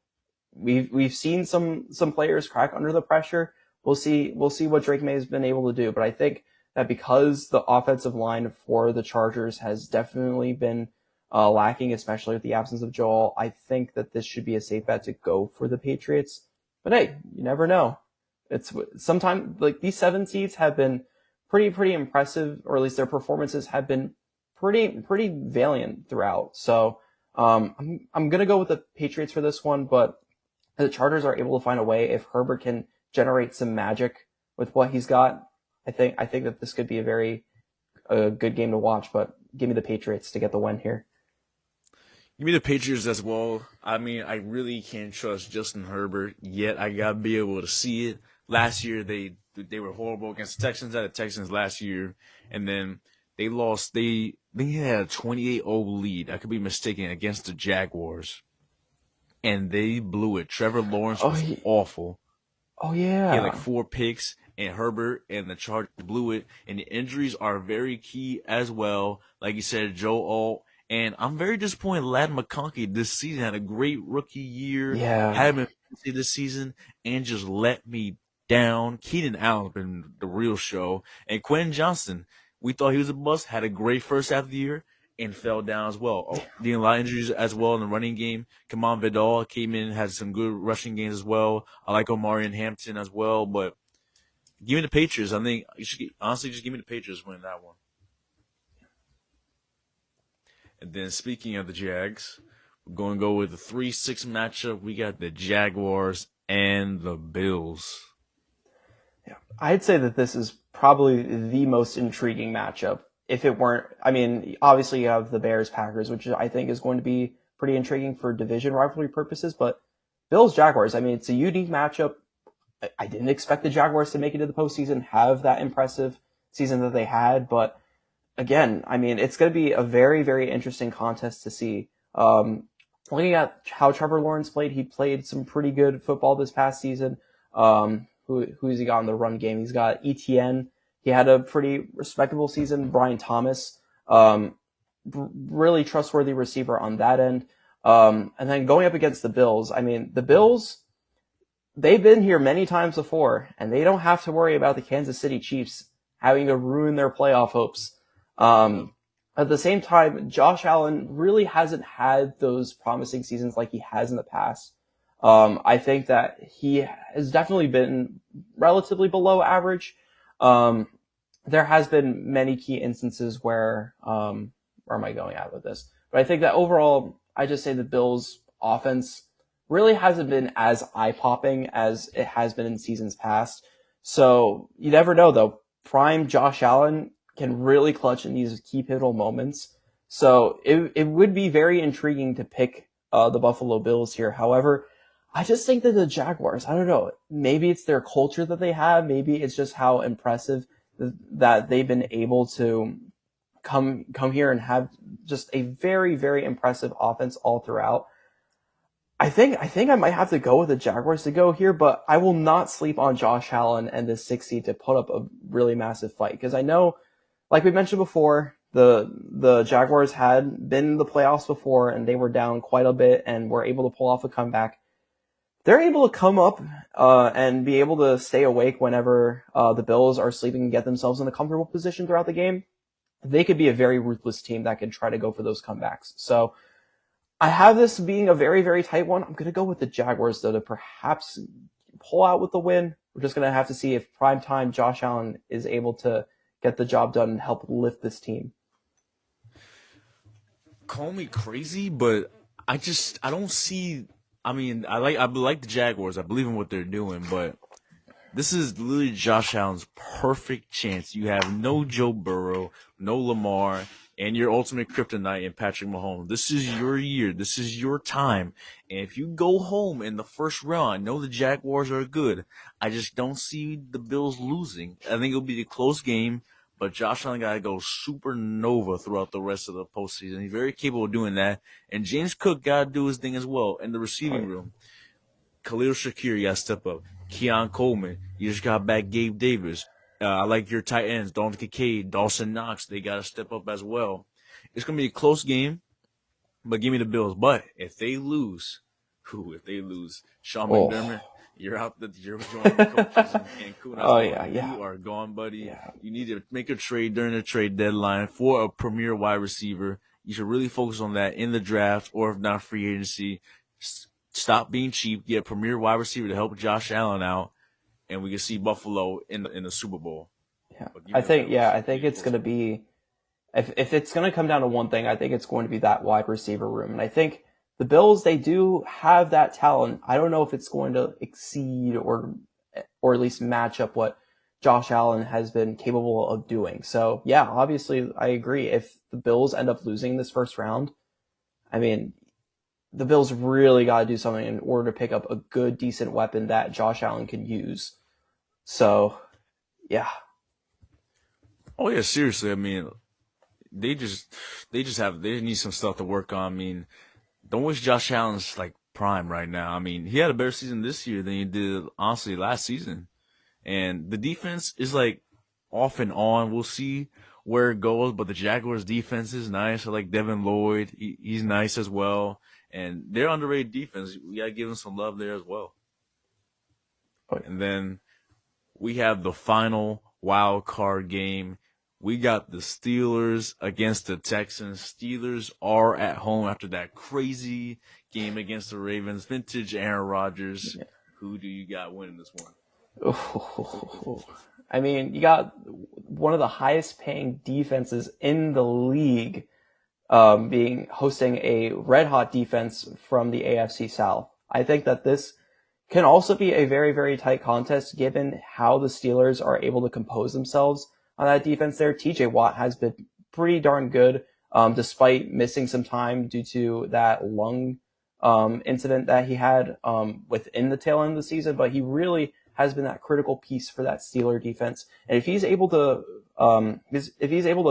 we've seen some players crack under the pressure. We'll see what Drake May has been able to do. But I think that because the offensive line for the Chargers has definitely been lacking, especially with the absence of Joel, I think that this should be a safe bet to go for the Patriots. But hey, you never know. It's sometimes like these 7 seeds have been pretty impressive, or at least their performances have been pretty valiant throughout. So I'm gonna go with the Patriots for this one, but the Chargers are able to find a way. If Herbert can generate some magic with what he's got, I think that this could be a good game to watch. But give me the Patriots to get the win here. Give me the Patriots as well. I mean, I really can't trust Justin Herbert yet. I gotta be able to see it. Last year they were horrible against the Texans. At the Texans last year, and then they lost. They had a 28-0 lead. I could be mistaken, against the Jaguars, and they blew it. Trevor Lawrence was awful. Oh yeah, he had like 4 picks, and Herbert and the Chargers blew it. And the injuries are very key as well. Like you said, Joe Alt. And I'm very disappointed. Ladd McConkey this season had a great rookie year. Yeah, had been this season and just let me down. Keenan Allen been the real show, and Quentin Johnston. We thought he was a bust. Had a great first half of the year and fell down as well. Dealing a lot of injuries as well in the running game. Kamon Vidal came in, had some good rushing games as well. I like Omarion Hampton as well, but give me the Patriots. I think you should honestly just give me the Patriots winning that one. And then speaking of the Jags, we're going to go with the 3-6 matchup. We got the Jaguars and the Bills. Yeah, I'd say that this is probably the most intriguing matchup. If it weren't, I mean, obviously you have the Bears Packers, which I think is going to be pretty intriguing for division rivalry purposes. But Bills Jaguars, I mean, it's a unique matchup. I didn't expect the Jaguars to make it to the postseason, have that impressive season that they had, but again, I mean, it's going to be a very interesting contest to see. Looking at how Trevor Lawrence played, he played some pretty good football this past season. Who's he got in the run game? He's got ETN. He had a pretty respectable season. Brian Thomas, really trustworthy receiver on that end. And then going up against the Bills, I mean, the Bills, they've been here many times before, and they don't have to worry about the Kansas City Chiefs having to ruin their playoff hopes. At the same time, Josh Allen really hasn't had those promising seasons like he has in the past. I think that he has definitely been relatively below average. There has been many key instances where am I going at with this? But I think that overall, I just say the Bills' offense really hasn't been as eye-popping as it has been in seasons past. So you never know, though. Prime Josh Allen can really clutch in these key pivotal moments. So it would be very intriguing to pick the Buffalo Bills here. However, I just think that the Jaguars, I don't know, maybe it's their culture that they have. Maybe it's just how impressive that they've been able to come here and have just a very impressive offense all throughout. I think I might have to go with the Jaguars to go here, but I will not sleep on Josh Allen and the 6 seed to put up a really massive fight, because I know, like we mentioned before, the Jaguars had been in the playoffs before and they were down quite a bit and were able to pull off a comeback. They're able to come up and be able to stay awake whenever the Bills are sleeping and get themselves in a comfortable position throughout the game. They could be a very ruthless team that could try to go for those comebacks. So I have this being a very tight one. I'm going to go with the Jaguars, though, to perhaps pull out with the win. We're just going to have to see if primetime Josh Allen is able to get the job done and help lift this team. Call me crazy, but I don't see. I mean, I like the Jaguars. I believe in what they're doing, but this is literally Josh Allen's perfect chance. You have no Joe Burrow, no Lamar, and your ultimate kryptonite in Patrick Mahomes. This is your year. This is your time. And if you go home in the first round, I know the Jaguars are good. I just don't see the Bills losing. I think it'll be a close game, but Josh Allen got to go supernova throughout the rest of the postseason. He's very capable of doing that. And James Cook got to do his thing as well in the receiving room. Khalil Shakir, you got to step up. Keon Coleman, you just got back Gabe Davis. I like your tight ends, Dalton Kincaid, Dawson Knox. They got to step up as well. It's going to be a close game, but give me the Bills. But if they lose, Who, if they lose Sean McDermott, Oh, you're out. You're joining the coaches in Cancun. oh yeah, You yeah, are gone, buddy. yeah. You need to make a trade during the trade deadline for a premier wide receiver. You should really focus on that in the draft, or if not free agency. Stop being cheap. Get a premier wide receiver to help Josh Allen out, and we can see Buffalo in the Super Bowl. Yeah, But give me the I Bills. Be think a it's close going to one. be if it's going to come down to one thing, I think it's going to be that wide receiver room, and I think the Bills they do have that talent. I don't know if it's going to exceed or at least match up what Josh Allen has been capable of doing. So yeah, obviously I agree. If the Bills end up losing this first round, I mean the Bills really got to do something in order to pick up a good, decent weapon that Josh Allen can use. So yeah, Oh yeah, seriously. I mean, they just they need some stuff to work on. I mean, don't wish Josh Allen's like prime right now. I mean, he had a better season this year than he did honestly last season. And the defense is like off and on. We'll see where it goes, but the Jaguars defense is nice. I like Devin Lloyd. He's nice as well. And they're underrated defense. We gotta give them some love there as well. oh, And then we have the final wild card game. We got the Steelers against the Texans. Steelers are at home after that crazy game against the Ravens. Vintage Aaron Rodgers. yeah. Who do you got winning this one? I mean, you got one of the highest paying defenses in the league being hosting a red hot defense from the AFC South. I think that this can also be a very, very tight contest given how the Steelers are able to compose themselves on that defense there. TJ Watt has been pretty darn good despite missing some time due to that lung incident that he had within the tail end of the season, but he really has been that critical piece for that Steeler defense. And if he's able to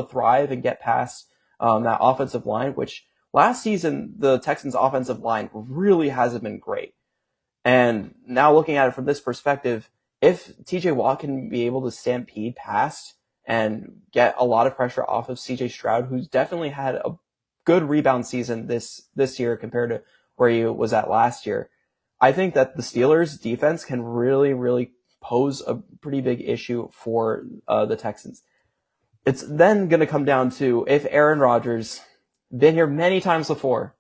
thrive and get past that offensive line, which last season the Texans' offensive line really hasn't been great. And now looking at it from this perspective, if TJ Watt can be able to stampede past and get a lot of pressure off of CJ Stroud, who's definitely had a good rebound season this year compared to where he was at last year, I think that the Steelers defense can really, really pose a pretty big issue for the Texans. It's then going to come down to if Aaron Rodgers, been here many times before,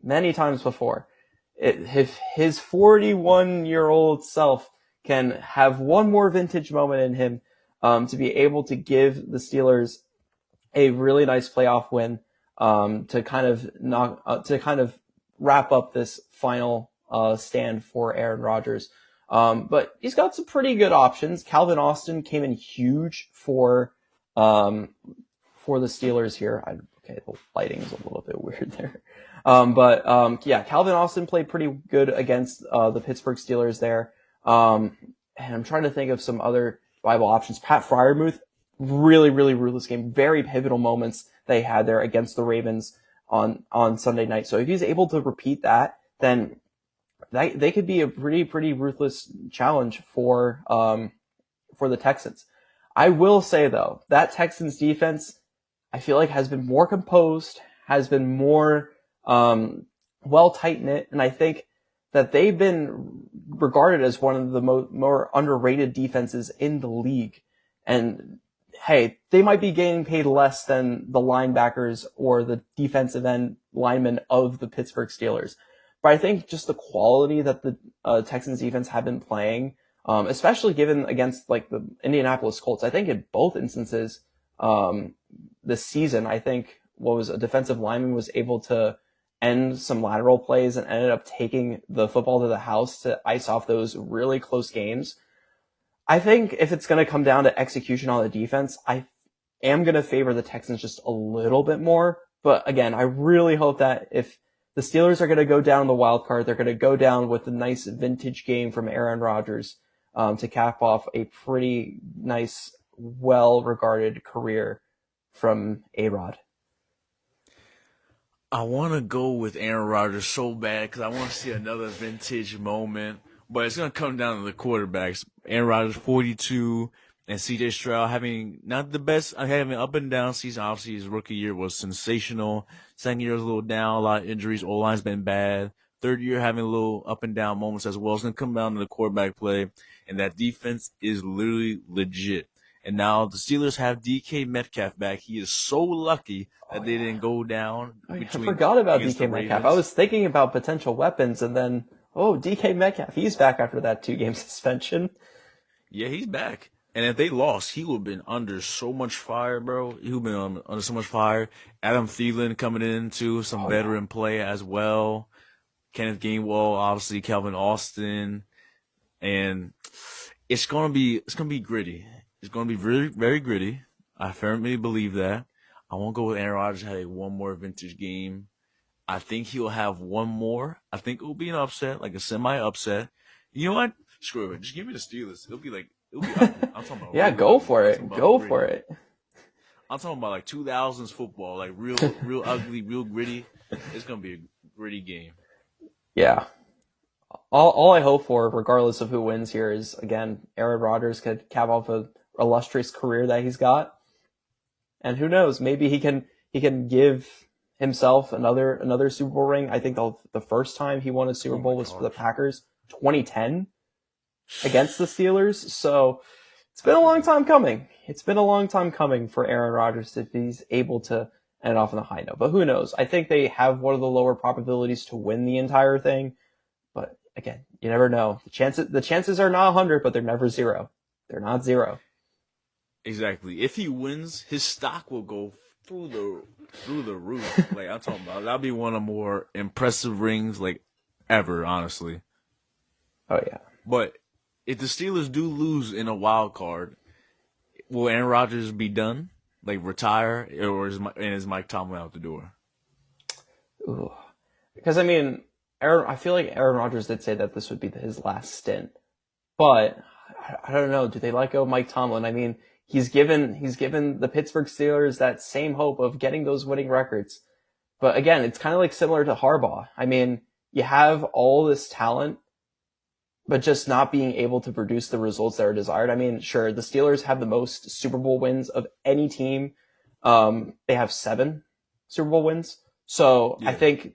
if his 41-year-old self can have one more vintage moment in him to be able to give the Steelers a really nice playoff win to kind of wrap up this final stand for Aaron Rodgers. But he's got some pretty good options. Calvin Austin came in huge for the Steelers here. Okay, the lighting is a little bit weird there. Yeah, Calvin Austin played pretty good against the Pittsburgh Steelers there. And I'm trying to think of some other viable options. Pat Freiermuth, really, really ruthless game. Very pivotal moments they had there against the Ravens on Sunday night. So if he's able to repeat that, then they could be a pretty ruthless challenge for the Texans. I will say though, that Texans defense, I feel like has been more composed, has been more well tight knit, and I think that they've been regarded as one of the more underrated defenses in the league. And hey, they might be getting paid less than the linebackers or the defensive end linemen of the Pittsburgh Steelers. But I think just the quality that the Texans defense have been playing, especially given against like the Indianapolis Colts, I think in both instances this season, I think a defensive lineman was able to end some lateral plays and ended up taking the football to the house to ice off those really close games. I think if it's going to come down to execution on the defense, I am going to favor the Texans just a little bit more. But again, I really hope that if the Steelers are going to go down the wild card, they're going to go down with a nice vintage game from Aaron Rodgers to cap off a pretty nice, well-regarded career from A-Rod. I want to go with Aaron Rodgers so bad because I want to see another vintage moment, but it's going to come down to the quarterbacks. Aaron Rodgers, 42, and CJ Stroud having not the best, having an up and down season. Obviously, his rookie year was sensational. Second year was a little down, a lot of injuries. O-line's been bad. third year having a little up and down moments as well. It's going to come down to the quarterback play, and that defense is literally legit. And now the Steelers have DK Metcalf back. He is so lucky that they didn't go down I forgot about against DK the Metcalf. Ravens. I was thinking about potential weapons, and then DK Metcalf, he's back after that 2-game suspension. Yeah, he's back. And if they lost, he would have been under so much fire, bro. He would have been under so much fire. Adam Thielen coming in too, some veteran play as well. Kenneth Gainwell, obviously Calvin Austin, and it's gonna be gritty. It's gonna be very, very gritty. I firmly believe that. I won't go with Aaron Rodgers having one more vintage game. I think he'll have one more. I think it will be an upset, like a semi-upset. You know what? Screw it. Just give me the Steelers. It'll be ugly. I'm talking about Yeah, real go ugly. for it. Go for it. I'm talking about like 2000s football, like real ugly, real gritty. It's gonna be a gritty game. Yeah. All I hope for, regardless of who wins here, is again Aaron Rodgers could cap off a illustrious career that he's got, and who knows, maybe he can give himself another Super Bowl ring. I think the first time he won a Super Bowl was for the Packers, 2010, against the Steelers. So it's been a long time coming. It's been a long time coming for Aaron Rodgers if he's able to end off on a high note. But who knows? I think they have one of the lower probabilities to win the entire thing. But again, you never know. The chances are not 100, but they're never 0. They're not 0. Exactly. If he wins, his stock will go through the roof. Like I'm talking about, that'll be one of the more impressive rings like ever, honestly. Oh yeah. But if the Steelers do lose in a wild card, will Aaron Rodgers be done? Like retire, or is Mike Tomlin out the door? Ooh. Because I mean, I feel like Aaron Rodgers did say that this would be his last stint, but I don't know. Do they let go of Mike Tomlin? I mean, he's given the Pittsburgh Steelers that same hope of getting those winning records, but again, it's kind of like similar to Harbaugh. I mean, you have all this talent, but just not being able to produce the results that are desired. I mean, sure, the Steelers have the most Super Bowl wins of any team. They have 7 Super Bowl wins. So yeah. I think,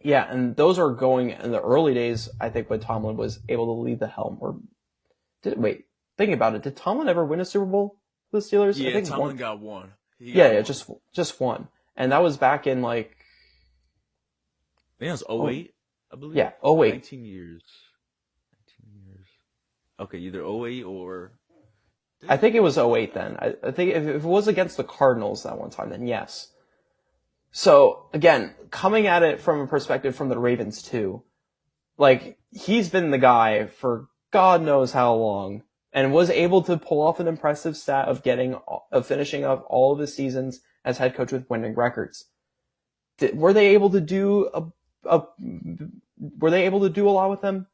yeah, and those are going in the early days, I think, when Tomlin was able to lead the helm. Thinking about it, did Tomlin ever win a Super Bowl for the Steelers? Yeah, I think Tomlin got one. Just one. And that was back in like... I think it was 08, I believe. Yeah, 08. 19 years. Okay, either 08 or... I think it was 08 then. I think if it was against the Cardinals that one time, then yes. So, again, coming at it from a perspective from the Ravens too, like, he's been the guy for God knows how long, and was able to pull off an impressive stat of finishing up all of his seasons as head coach with winning records. Were they able to do a lot with them?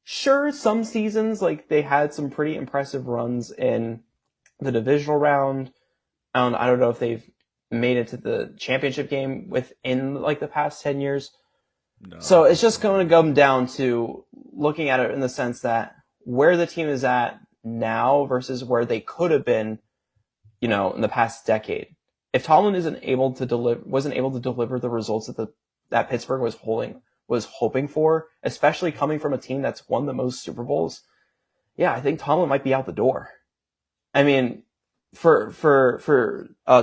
Sure, some seasons, like, they had some pretty impressive runs in the divisional round. I don't know if they've made it to the championship game within, like, the past 10 years. No. So it's just going to come down to looking at it in the sense that where the team is at now versus where they could have been, in the past decade. If Tomlin wasn't able to deliver the results that Pittsburgh was hoping for, especially coming from a team that's won the most Super Bowls, yeah, I think Tomlin might be out the door. I mean, for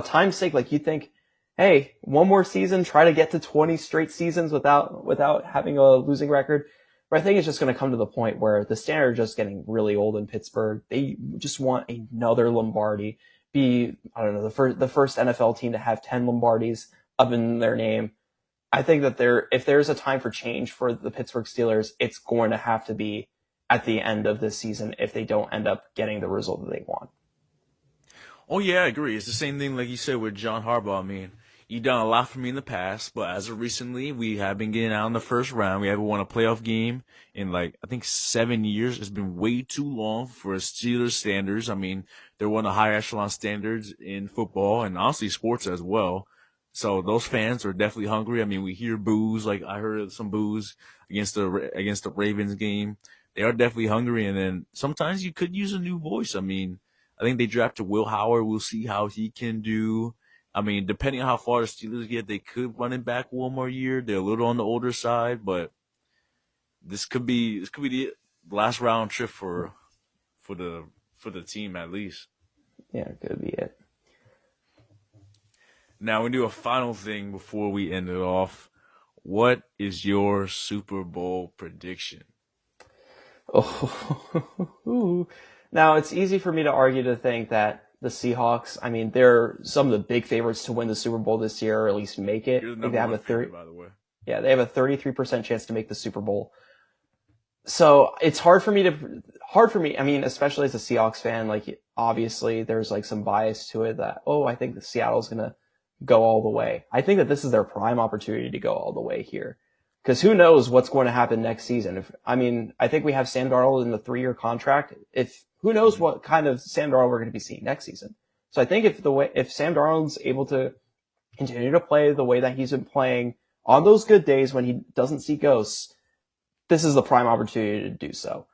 time's sake, like, you think, hey, one more season, try to get to 20 straight seasons without having a losing record. But I think it's just going to come to the point where the standard is just getting really old in Pittsburgh. They just want another Lombardi, the first NFL team to have 10 Lombardis up in their name. I think that if there's a time for change for the Pittsburgh Steelers, it's going to have to be at the end of this season if they don't end up getting the result that they want. Oh, yeah, I agree. It's the same thing like you said with John Harbaugh. I mean, you've done a lot for me in the past, but as of recently, we have been getting out in the first round. We haven't won a playoff game in, I think 7 years. It's been way too long for Steelers standards. I mean, they're one of the high echelon standards in football and honestly sports as well. So those fans are definitely hungry. I mean, we hear boos. Like, I heard some boos against the Ravens game. They are definitely hungry. And then sometimes you could use a new voice. I mean, I think they drafted Will Howard. We'll see how he can do. I mean, depending on how far the Steelers get, they could run it back one more year. They're a little on the older side, but this could be the last round trip for the for the team at least. Yeah, could be it. Now we do a final thing before we end it off. What is your Super Bowl prediction? Oh, now it's easy for me to argue to think that the Seahawks. I mean, they're some of the big favorites to win the Super Bowl this year, or at least make it. You're the I think they number have one a 30. favorite, by the way. Yeah, they have a 33% chance to make the Super Bowl. So it's hard for me. I mean, especially as a Seahawks fan, like obviously there's like some bias to it that, oh, I think the Seattle's going to go all the way. I think that this is their prime opportunity to go all the way here. Cause who knows what's going to happen next season. I think we have Sam Darnold in the 3-year contract. Who knows what kind of Sam Darnold we're going to be seeing next season. So I think if Sam Darnold's able to continue to play the way that he's been playing on those good days when he doesn't see ghosts, this is the prime opportunity to do so.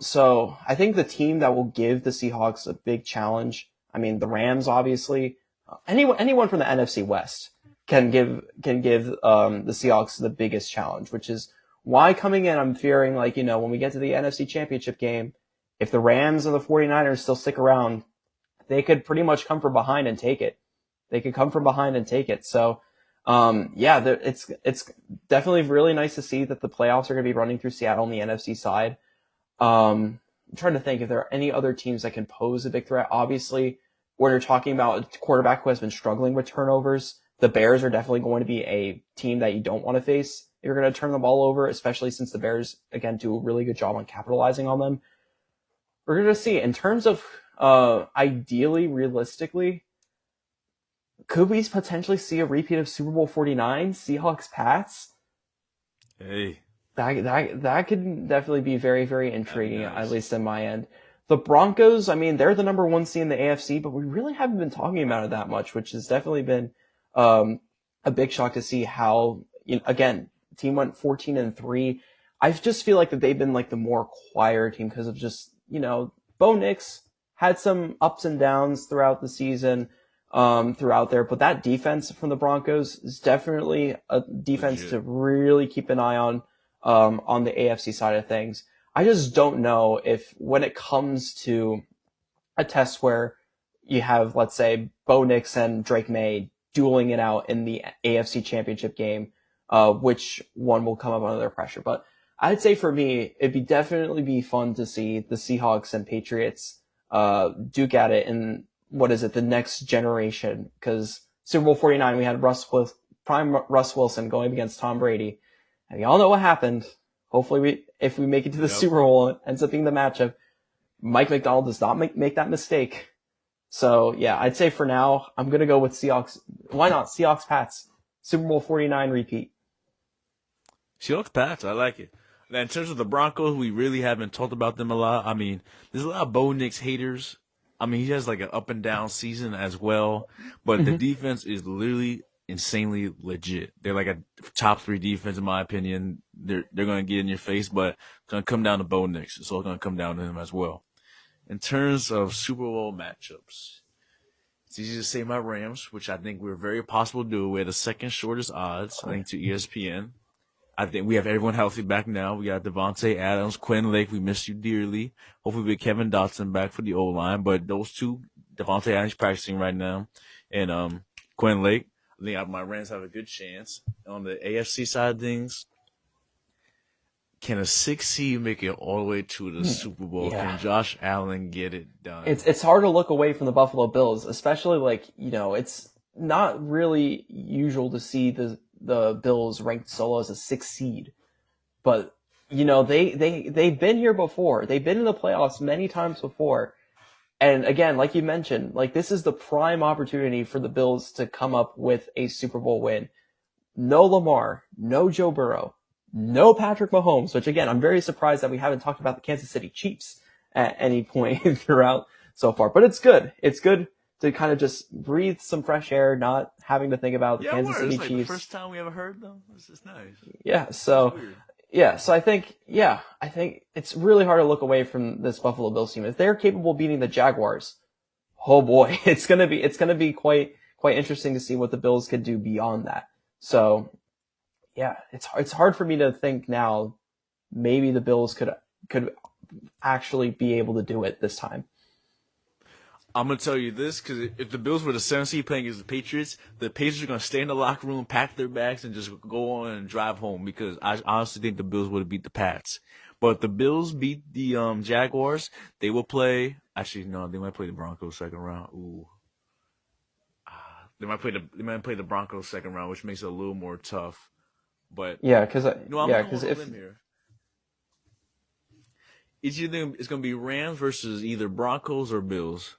So I think the team that will give the Seahawks a big challenge, I mean, the Rams, obviously, anyone from the NFC West can give the Seahawks the biggest challenge, which is why coming in, I'm fearing like, when we get to the NFC Championship game, if the Rams and the 49ers still stick around, they could pretty much come from behind and take it. So, it's definitely really nice to see that the playoffs are going to be running through Seattle on the NFC side. I'm trying to think if there are any other teams that can pose a big threat. Obviously, when you're talking about a quarterback who has been struggling with turnovers, the Bears are definitely going to be a team that you don't want to face if you're going to turn the ball over, especially since the Bears, again, do a really good job on capitalizing on them. We're going to see. In terms of ideally, realistically, could we potentially see a repeat of Super Bowl 49, Seahawks-Pats? Hey. That could definitely be very, very intriguing, nice. At least in my end. The Broncos, I mean, they're the number 1 seed in the AFC, but we really haven't been talking about it that much, which has definitely been a big shock to see how, again, team went 14-3. I just feel like that they've been like the more quieter team because of just, Bo Nix had some ups and downs throughout the season, throughout there, but that defense from the Broncos is definitely a defense to really keep an eye on the AFC side of things. I just don't know if when it comes to a test where you have, let's say, Bo Nix and Drake May dueling it out in the AFC Championship game, which one will come up under pressure. But I'd say for me, it'd definitely be fun to see the Seahawks and Patriots duke at it in, the next generation. Because Super Bowl 49, we had prime Russ Wilson going against Tom Brady. And we all know what happened. Hopefully, if we make it to the Super Bowl, it ends up being the matchup. Mike McDonald does not make that mistake. So, yeah, I'd say for now, I'm going to go with Seahawks. Why not? Seahawks-Pats. Super Bowl 49 repeat. Seahawks-Pats, I like it. Now, in terms of the Broncos, we really haven't talked about them a lot. I mean, there's a lot of Bo Nix haters. I mean, he has like an up and down season as well. But the defense is literally insanely legit. They're like a top 3 defense, in my opinion. They're going to get in your face, but it's going to come down to Bo Nix. It's all going to come down to him as well. In terms of Super Bowl matchups, it's easy to say my Rams, which I think we're very possible to do. We had the second shortest odds, I think, to ESPN. I think we have everyone healthy back now. We got Devontae Adams, Quinn Lake. We miss you dearly. Hopefully we get Kevin Dotson back for the O-line. But those two, Devontae Adams practicing right now, and Quinn Lake, I think my Rams have a good chance. On the AFC side of things, can a 6 seed make it all the way to the Super Bowl? Yeah. Can Josh Allen get it done? It's hard to look away from the Buffalo Bills, especially it's not really usual to see the Bills ranked solo as a 6 seed. But, they've been here before. They've been in the playoffs many times before. And again, like you mentioned, this is the prime opportunity for the Bills to come up with a Super Bowl win. No Lamar, no Joe Burrow, no Patrick Mahomes, which again, I'm very surprised that we haven't talked about the Kansas City Chiefs at any point throughout so far. But it's good. It's good to kind of just breathe some fresh air, not having to think about the Kansas City Chiefs. The first time we ever heard them. This is nice. Yeah. So I think it's really hard to look away from this Buffalo Bills team. If they're capable of beating the Jaguars, oh boy, it's gonna be quite quite interesting to see what the Bills could do beyond that. So yeah, it's hard for me to think now. Maybe the Bills could actually be able to do it this time. I'm gonna tell you this because if the Bills were the 7th seed playing against the Patriots are gonna stay in the locker room, pack their bags, and just go on and drive home. Because I honestly think the Bills would have beat the Pats. But if the Bills beat the Jaguars, they will play. Actually, no, they might play the Broncos second round. Ooh, they might play the Broncos second round, which makes it a little more tough. But Yeah, because I'm gonna go on a if limb here. It's gonna be Rams versus either Broncos or Bills.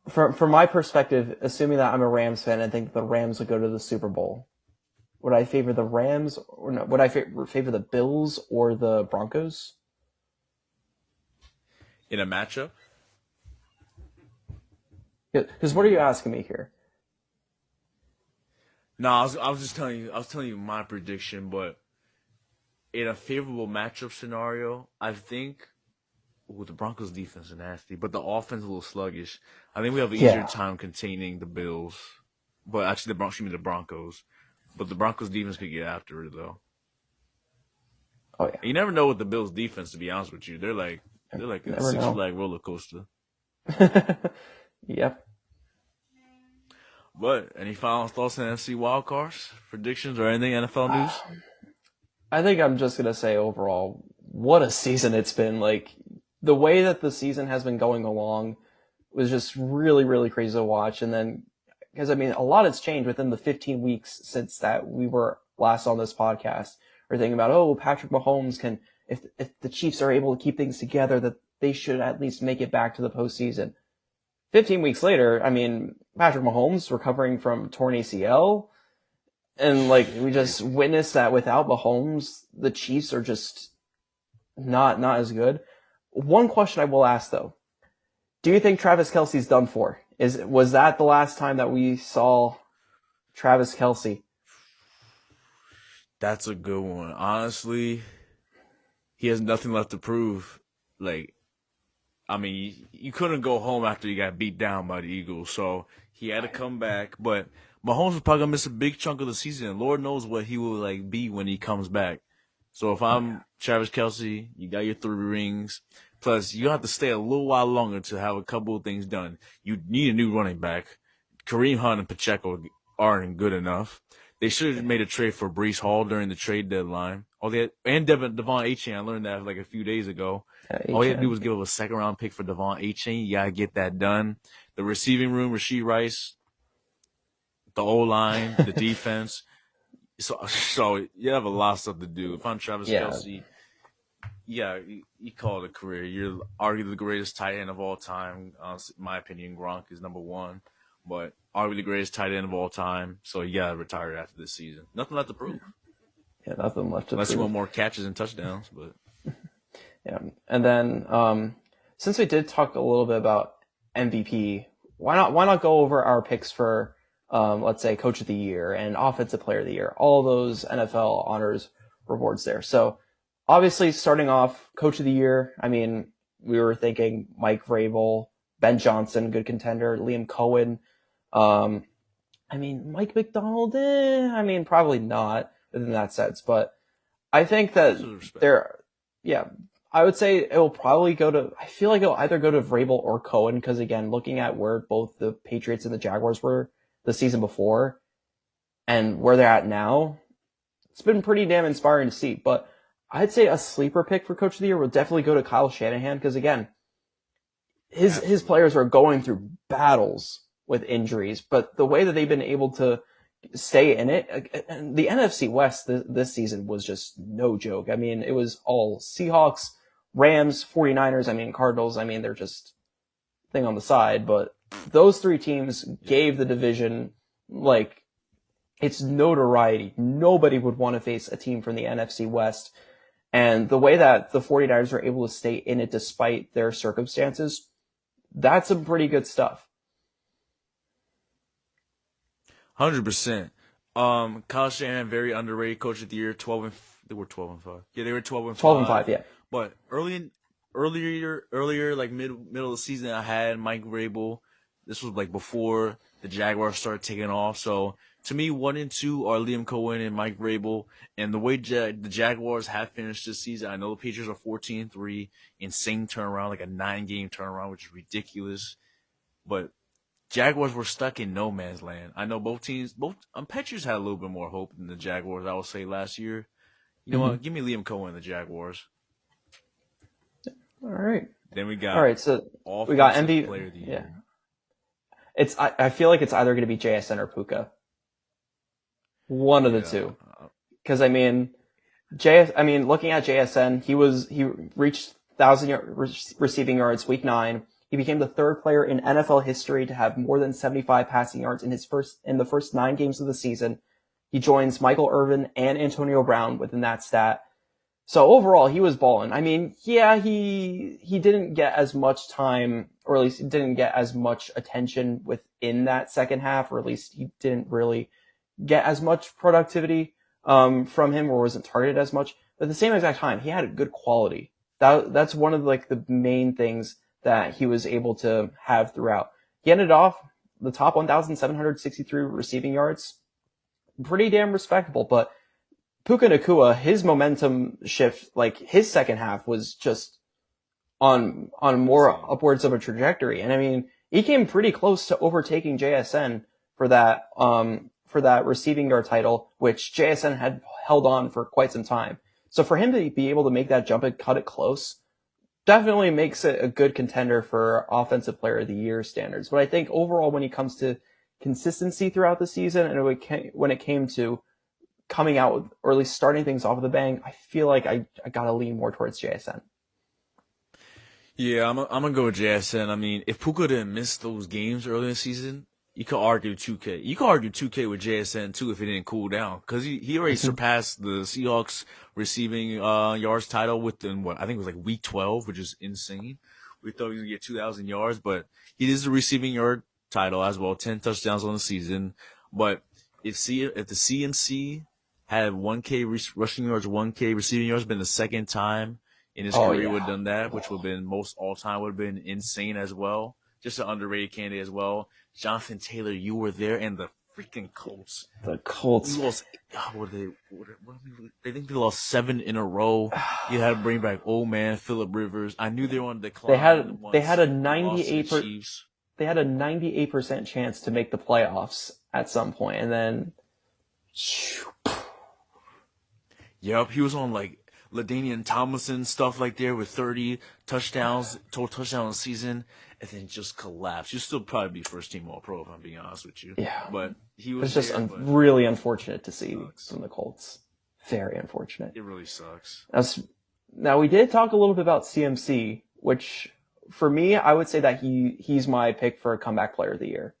from my perspective, assuming that I'm a Rams fan, I think the Rams would go to the Super Bowl. Would I favor the Rams or no? Would I favor the Bills or the Broncos? In a matchup? Because what are you asking me here? No, I was just telling you. I was telling you my prediction, but in a favorable matchup scenario, I think the Broncos' defense is nasty, but the offense is a little sluggish. I think we have an easier time containing the Bills, but actually the Broncos. But the Broncos' defense could get after it though. Oh yeah. You never know with the Bills' defense. To be honest with you, they're like a Six-Flag roller coaster. Yep. But any final thoughts on NFC wildcards, predictions, or anything NFL news? I think I'm just gonna say overall, what a season it's been. Like the way that the season has been going along was just really, really crazy to watch. And then, because I mean, a lot has changed within the 15 weeks since that we were last on this podcast. We're thinking about, oh, Patrick Mahomes can, if the Chiefs are able to keep things together, that they should at least make it back to the postseason. 15 weeks later, I mean, Patrick Mahomes recovering from torn ACL. And like, we just witnessed that without Mahomes, the Chiefs are just not as good. One question I will ask though. Do you think Travis Kelce's done for? Was that the last time that we saw Travis Kelce? That's a good one. Honestly, he has nothing left to prove. Like, I mean, you couldn't go home after you got beat down by the Eagles, so he had to come back. But Mahomes was probably gonna miss a big chunk of the season, and Lord knows what he will like be when he comes back. So if I'm Travis Kelce, you got your 3 rings. Plus, you have to stay a little while longer to have a couple of things done. You need a new running back. Kareem Hunt and Pacheco aren't good enough. They should have made a trade for Breece Hall during the trade deadline. And Devon Achane. I learned that like a few days ago. All you had to do was give up a 2nd-round pick for Devon Achane. You got to get that done. The receiving room, Rashee Rice, the O-line, the defense. So you have a lot of stuff to do. If I'm Travis Kelce, you call it a career. You're arguably the greatest tight end of all time. In my opinion, Gronk is number 1, but arguably the greatest tight end of all time. So you got to retire after this season. Nothing left to prove. Yeah, nothing left to prove. Unless you want more catches and touchdowns, but yeah. And then since we did talk a little bit about MVP, why not go over our picks for let's say Coach of the Year and Offensive Player of the Year, all those NFL honors rewards there. So obviously starting off Coach of the Year, I mean, we were thinking Mike Vrabel, Ben Johnson, good contender, Liam Cohen. I mean, Mike McDonald, I mean, probably not in that sense, but I think that I would say it will probably I feel like it'll either go to Vrabel or Cohen, because again, looking at where both the Patriots and the Jaguars were the season before and where they're at now, it's been pretty damn inspiring to see. But I'd say a sleeper pick for Coach of the Year will definitely go to Kyle Shanahan, because again, his players are going through battles with injuries, but the way that they've been able to stay in it, and the NFC West this season was just no joke. I mean, it was all Seahawks, Rams, 49ers, I mean, Cardinals, I mean, they're just thing on the side, but those 3 teams gave the division, like, its notoriety. Nobody would want to face a team from the NFC West. And the way that the 49ers are able to stay in it despite their circumstances, that's some pretty good stuff. 100%. Kyle Shanahan, very underrated Coach of the Year. They were 12-5. Yeah, they were 12-5. 12-5, yeah. But earlier, like middle of the season, I had Mike Vrabel. This was like before the Jaguars started taking off. So to me, 1 and 2 are Liam Cohen and Mike Vrabel. And the way the Jaguars have finished this season, I know the Patriots are 14-3, insane turnaround, like a 9-game turnaround, which is ridiculous. But Jaguars were stuck in no man's land. I know both teams, Patriots had a little bit more hope than the Jaguars, I would say, last year. You know what? Give me Liam Cohen and the Jaguars. All right. Then we got All right. So we got MVP Player of the Year. Yeah. I feel like it's either going to be JSN or Puka. One of the two. Because looking at JSN, he reached 1,000 receiving yards week 9. He became the third player in NFL history to have more than 75 passing yards in the first 9 games of the season. He joins Michael Irvin and Antonio Brown within that stat. So overall, he was balling. I mean, yeah, he didn't get as much time, or at least he didn't get as much attention within that second half, or at least he didn't really get as much productivity from him, or wasn't targeted as much. But at the same exact time, he had a good quality. That's one of like the main things that he was able to have throughout. He ended off the top 1,763 receiving yards. Pretty damn respectable, but Puka Nacua, his momentum shift, like his second half was just on more upwards of a trajectory. And I mean, he came pretty close to overtaking JSN for that receiving yard title, which JSN had held on for quite some time. So for him to be able to make that jump and cut it close definitely makes it a good contender for Offensive Player of the Year standards. But I think overall, when it comes to consistency throughout the season, and when it came to coming out with, or at least starting things off with a bang, I feel like I gotta lean more towards JSN. Yeah, I'm gonna go with JSN. I mean, if Puka didn't miss those games earlier in the season, you could argue 2K. You could argue 2K with JSN too if it didn't cool down, because he already surpassed the Seahawks receiving yards title within what I think was like week 12, which is insane. We thought he was gonna get 2,000 yards, but he is the receiving yard title as well, 10 touchdowns on the season. But if the CMC had 1K rushing yards, 1K receiving yards, been the second time in his career he would have done that, which would have been most all time, would have been insane as well. Just an underrated candidate as well. Jonathan Taylor, you were there, and the freaking Colts. The Colts. You lost, I think they lost 7 in a row. You had to bring back old man Phillip Rivers. I knew they were on decline. They had a 98% chance to make the playoffs at some point, and then. Yep, he was on like LaDainian Tomlinson stuff like there with 30 touchdowns, total touchdowns a season, and then just collapsed. You'll still probably be first team All-Pro if I'm being honest with you. Yeah, but he was. It's just really unfortunate to see from the Colts. Very unfortunate. It really sucks. Now we did talk a little bit about CMC, which for me, I would say that he's my pick for a comeback player of the year.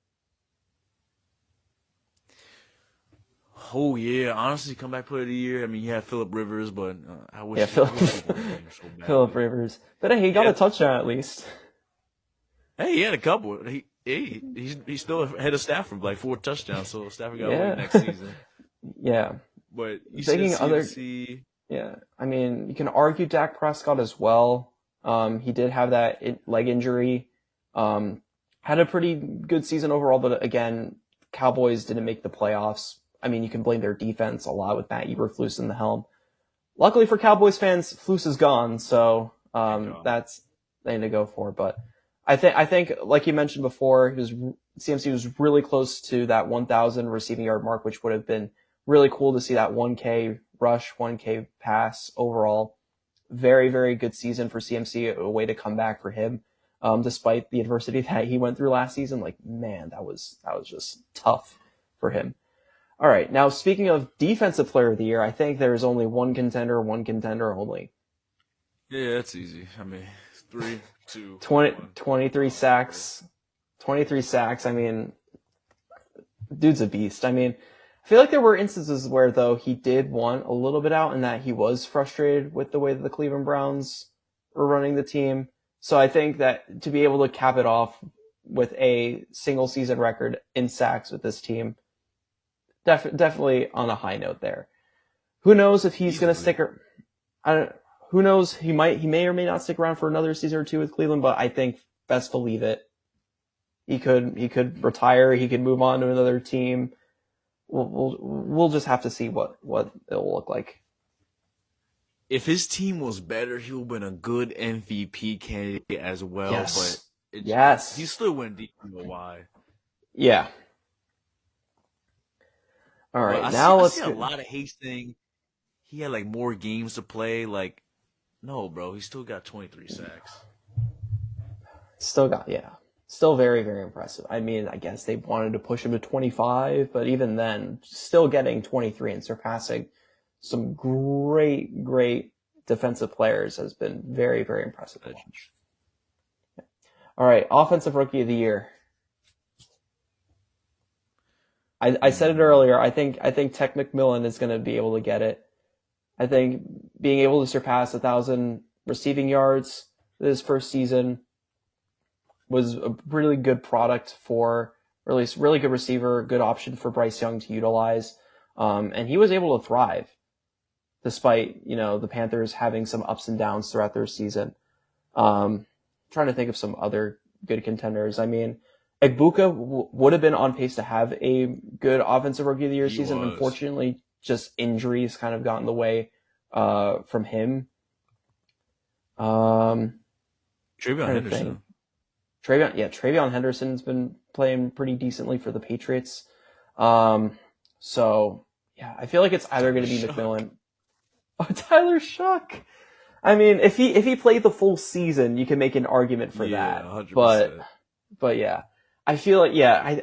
Oh yeah, honestly, comeback player of the year. I mean, you had Phillip Rivers, but I wish. Yeah, Phillip Rivers, but hey, he got a touchdown at least. Hey, he had a couple. He's still ahead of Stafford by 4 touchdowns, so Stafford got to win next season. Yeah, but you said CMC. Yeah, I mean, you can argue Dak Prescott as well. He did have that leg injury. Had a pretty good season overall, but again, Cowboys didn't make the playoffs. I mean, you can blame their defense a lot with Matt Eberflus in the helm. Luckily for Cowboys fans, Flus is gone, so that's thing to go for. But I think, like you mentioned before, CMC was really close to that 1,000 receiving yard mark, which would have been really cool to see that 1K rush, 1K pass overall. Very, very good season for CMC, a way to come back for him, despite the adversity that he went through last season. Like, man, that was just tough for him. All right, now speaking of defensive player of the year, I think there's only one contender only. Yeah, that's easy. I mean, 3, 2, 23 sacks. 23 sacks. I mean, dude's a beast. I mean, I feel like there were instances where, though, he did want a little bit out and that he was frustrated with the way that the Cleveland Browns were running the team. So I think that to be able to cap it off with a single season record in sacks with this team, definitely on a high note there. Who knows if he's going to stick around? Who knows? He may or may not stick around for another season or two with Cleveland, but I think best believe it. He could retire. He could move on to another team. We'll just have to see what it'll look like. If his team was better, he would have been a good MVP candidate as well. Yes. But Yes. he still went deep. You know why? Yeah. All right. But I see a lot of hate saying he had like more games to play. Like, no, bro, he still got 23 sacks. Still very, very impressive. I mean, I guess they wanted to push him to 25, but even then, still getting 23 and surpassing some great, great defensive players has been very, very impressive to watch. All right, offensive rookie of the year. I said it earlier. I think Tech McMillan is going to be able to get it. I think being able to surpass 1,000 receiving yards this first season was a really good product for, or at least really good receiver, good option for Bryce Young to utilize. And he was able to thrive despite, the Panthers having some ups and downs throughout their season. Trying to think of some other good contenders. I mean, Egbuka would have been on pace to have a good offensive rookie of the year season. Unfortunately, just injuries kind of got in the way from him. TreVeyon Henderson. TreVeyon Henderson's been playing pretty decently for the Patriots. So yeah, I feel like it's either going to be McMillan. Oh, Tyler Shuck. I mean, if he played the full season, you can make an argument for that. 100%. But yeah, I feel like,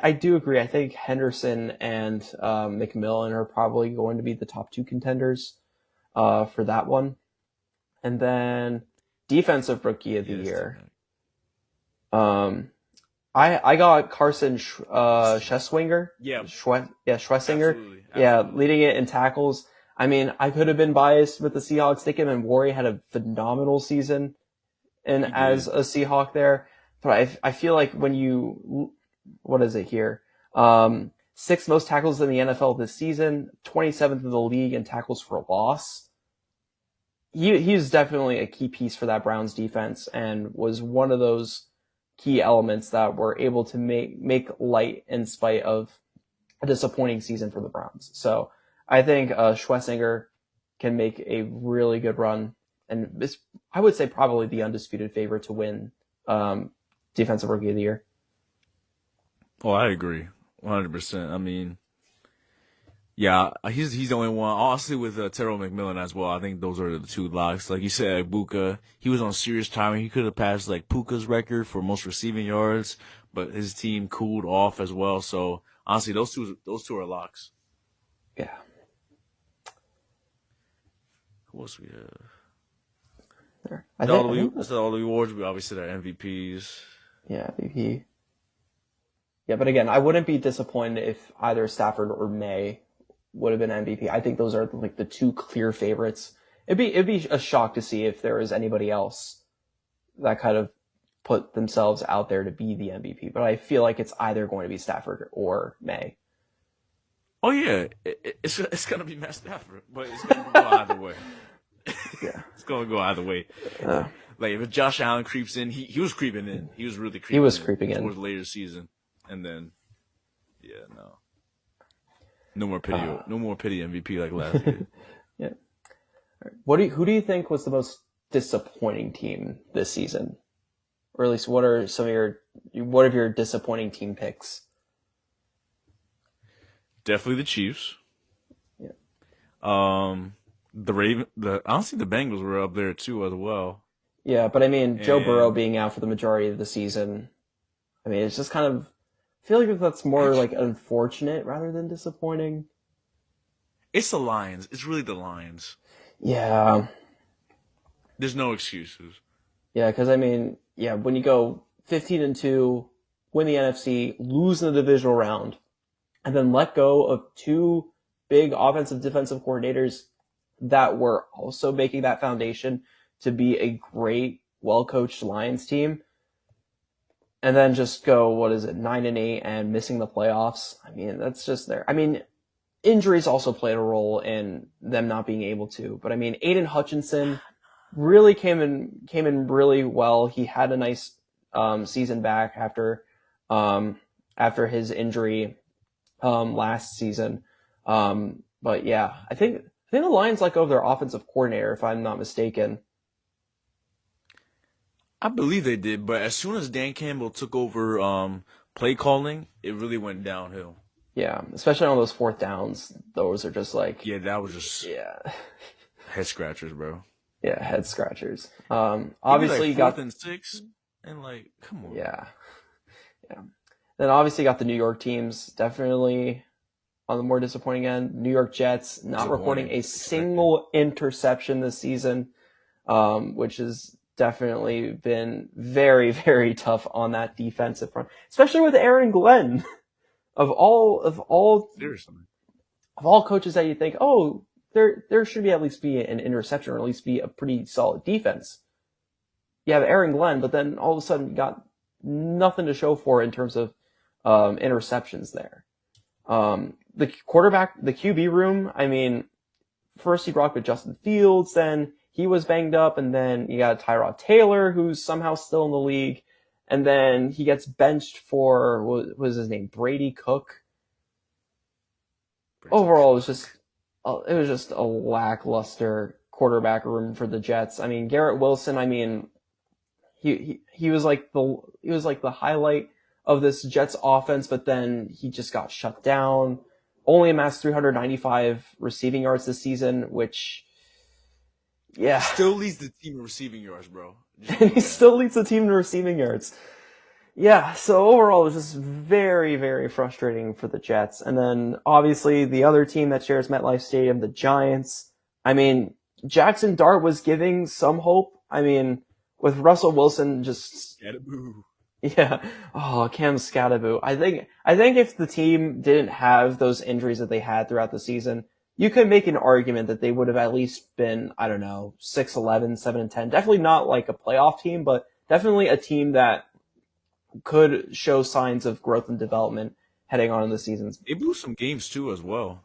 I do agree. I think Henderson and McMillan are probably going to be the top two contenders for that one. And then defensive rookie of the year. I got Carson Schwesinger. Schwesinger. Absolutely. Yeah, leading it in tackles. I mean, I could have been biased with the Seahawks. Nick Warry had a phenomenal season as a Seahawk there. But I feel like when what is it here? 6th most tackles in the NFL this season, 27th in the league in tackles for loss. He's definitely a key piece for that Browns defense and was one of those key elements that were able to make light in spite of a disappointing season for the Browns. So I think Schwesinger can make a really good run, and I would say probably the undisputed favorite to win Defensive Rookie of the Year. Oh, I agree, 100%. I mean, yeah, he's the only one. Honestly, with Terrell McMillan as well, I think those are the two locks. Like you said, Ibuka, he was on serious timing. He could have passed like Puka's record for most receiving yards, but his team cooled off as well. So honestly, those two are locks. Yeah. Who else we have? There. That's all the awards. We obviously said our MVPs. Yeah, MVP. Yeah, but again, I wouldn't be disappointed if either Stafford or May would have been MVP. I think those are like the two clear favorites. It'd be a shock to see if there was anybody else that kind of put themselves out there to be the MVP. But I feel like it's either going to be Stafford or May. Oh yeah, it's gonna be Matt Stafford, but it's gonna go either way. Yeah, it's gonna go either way. Like if Josh Allen creeps in, he was creeping in. He was really creeping. He was creeping in towards the later season, and then no more pity, MVP like last year. Yeah. Who do you think was the most disappointing team this season, or at least what are your disappointing team picks? Definitely the Chiefs. Yeah. Honestly, the Bengals were up there too as well. Yeah, but I mean, Joe Burrow being out for the majority of the season, I mean, it's just kind of, I feel like that's more like unfortunate rather than disappointing. It's the Lions. It's really the Lions. Yeah. There's no excuses. Yeah, because I mean, when you go 15-2, win the NFC, lose in the divisional round, and then let go of two big offensive defensive coordinators that were also making that foundation to be a great, well-coached Lions team, and then just go, 9-8 and missing the playoffs. I mean, that's just there. I mean, injuries also played a role in them not being able to. But I mean, Aiden Hutchinson really came in really well. He had a nice season back after after his injury last season. But yeah, I think the Lions let go of their offensive coordinator, if I'm not mistaken. I believe they did, but as soon as Dan Campbell took over play calling, it really went downhill. Yeah, especially on those fourth downs. Those are just like, Yeah, that was just yeah, head scratchers, bro. yeah, head scratchers. Give me Obviously like you fourth got, and six, and like, come on. yeah, yeah. Then obviously you got the New York teams, definitely on the more disappointing end. New York Jets not recording Disappointing. a Expected. single interception this season, which has definitely been very, very tough on that defensive front, especially with Aaron Glenn. Of all of all Seriously. of all coaches that you think, oh, there should be at least be an interception or at least be a pretty solid defense. You have Aaron Glenn, but then all of a sudden you got nothing to show for it in terms of interceptions there. The quarterback, the QB room, I mean, first you rocked with Justin Fields, then he was banged up, and then you got Tyrod Taylor, who's somehow still in the league, and then he gets benched for, what was his name, Brady Cook. Overall, it was just a lackluster quarterback room for the Jets. I mean, Garrett Wilson, I mean, he was like the highlight of this Jets offense, but then he just got shut down. Only amassed 395 receiving yards this season, which, yeah. Still leads the team in receiving yards, bro. And he still leads the team in receiving yards. Yeah, so overall it was just very, very frustrating for the Jets. And then obviously the other team that shares MetLife Stadium, the Giants. I mean, Jackson Dart was giving some hope. I mean, with Russell Wilson just, Scatterboo. yeah. Oh, Cam Scatterboo. I think if the team didn't have those injuries that they had throughout the season, you could make an argument that they would have at least been, I don't know, 6-11, 7-10. Definitely not like a playoff team, but definitely a team that could show signs of growth and development heading on in the seasons. They blew some games too as well.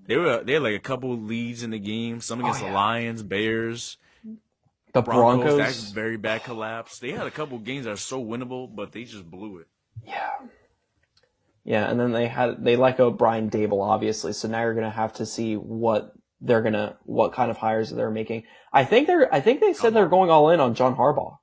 They had like a couple leads in the game. Some against the Lions, Bears, The Broncos. Broncos. That very bad collapse. They had a couple games that are so winnable, but they just blew it. Yeah. Yeah, and then they let go of Brian Dable, obviously. So now you're gonna have to see what kind of hires they're making. I think they said they're going all in on John Harbaugh.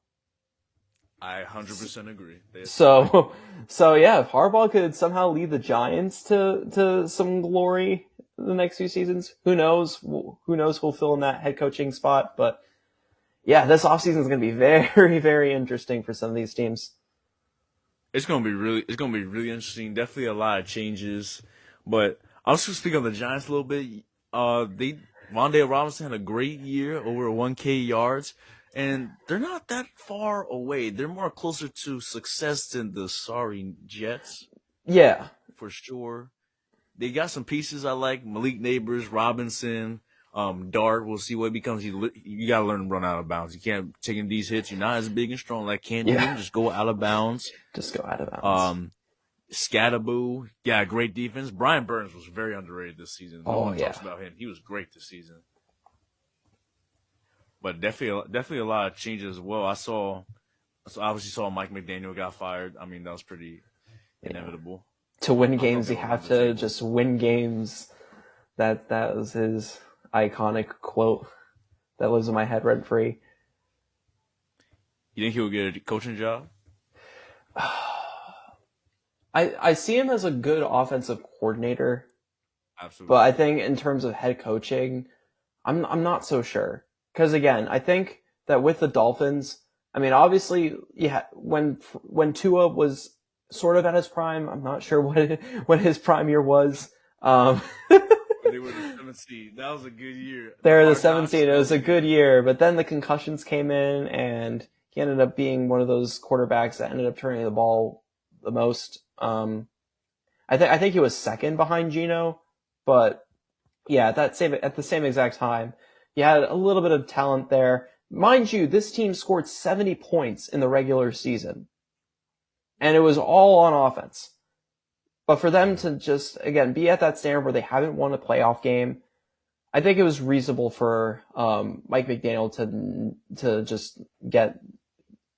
I 100% agree. So yeah, if Harbaugh could somehow lead the Giants to some glory in the next few seasons, who knows? Who knows who'll fill in that head coaching spot? But yeah, this offseason is going to be very, very interesting for some of these teams. It's gonna be really interesting. Definitely a lot of changes. But I'll just speak on the Giants a little bit. Rondale Robinson had a great year, over 1K yards. And they're not that far away. They're more closer to success than the sorry Jets. Yeah. For sure. They got some pieces I like. Malik Neighbors, Robinson, Dart. We'll see what it becomes. You got to learn to run out of bounds. You can't take in these hits. You're not as big and strong like Cam Newton. Just go out of bounds. Just go out of bounds. Scatterboo. Yeah, great defense. Brian Burns was very underrated this season. No one talks about him. He was great this season. But definitely a lot of changes as well. I obviously saw Mike McDaniel got fired. I mean, that was pretty inevitable. To win games, you have to just win games. That was his iconic quote that lives in my head rent free. You think he'll get a coaching job? I see him as a good offensive coordinator. Absolutely. But I think in terms of head coaching, I'm not so sure. Because again, I think that with the Dolphins, I mean, obviously, yeah, when Tua was sort of at his prime, I'm not sure what his prime year was. They were the 7th seed. That was a good year. They were the 7th seed. It was a good year, but then the concussions came in, and he ended up being one of those quarterbacks that ended up turning the ball the most. I think he was second behind Geno, but yeah, at the same exact time. He had a little bit of talent there. Mind you, this team scored 70 points in the regular season. And it was all on offense. But for them to just, again, be at that standard where they haven't won a playoff game, I think it was reasonable for Mike McDaniel to just get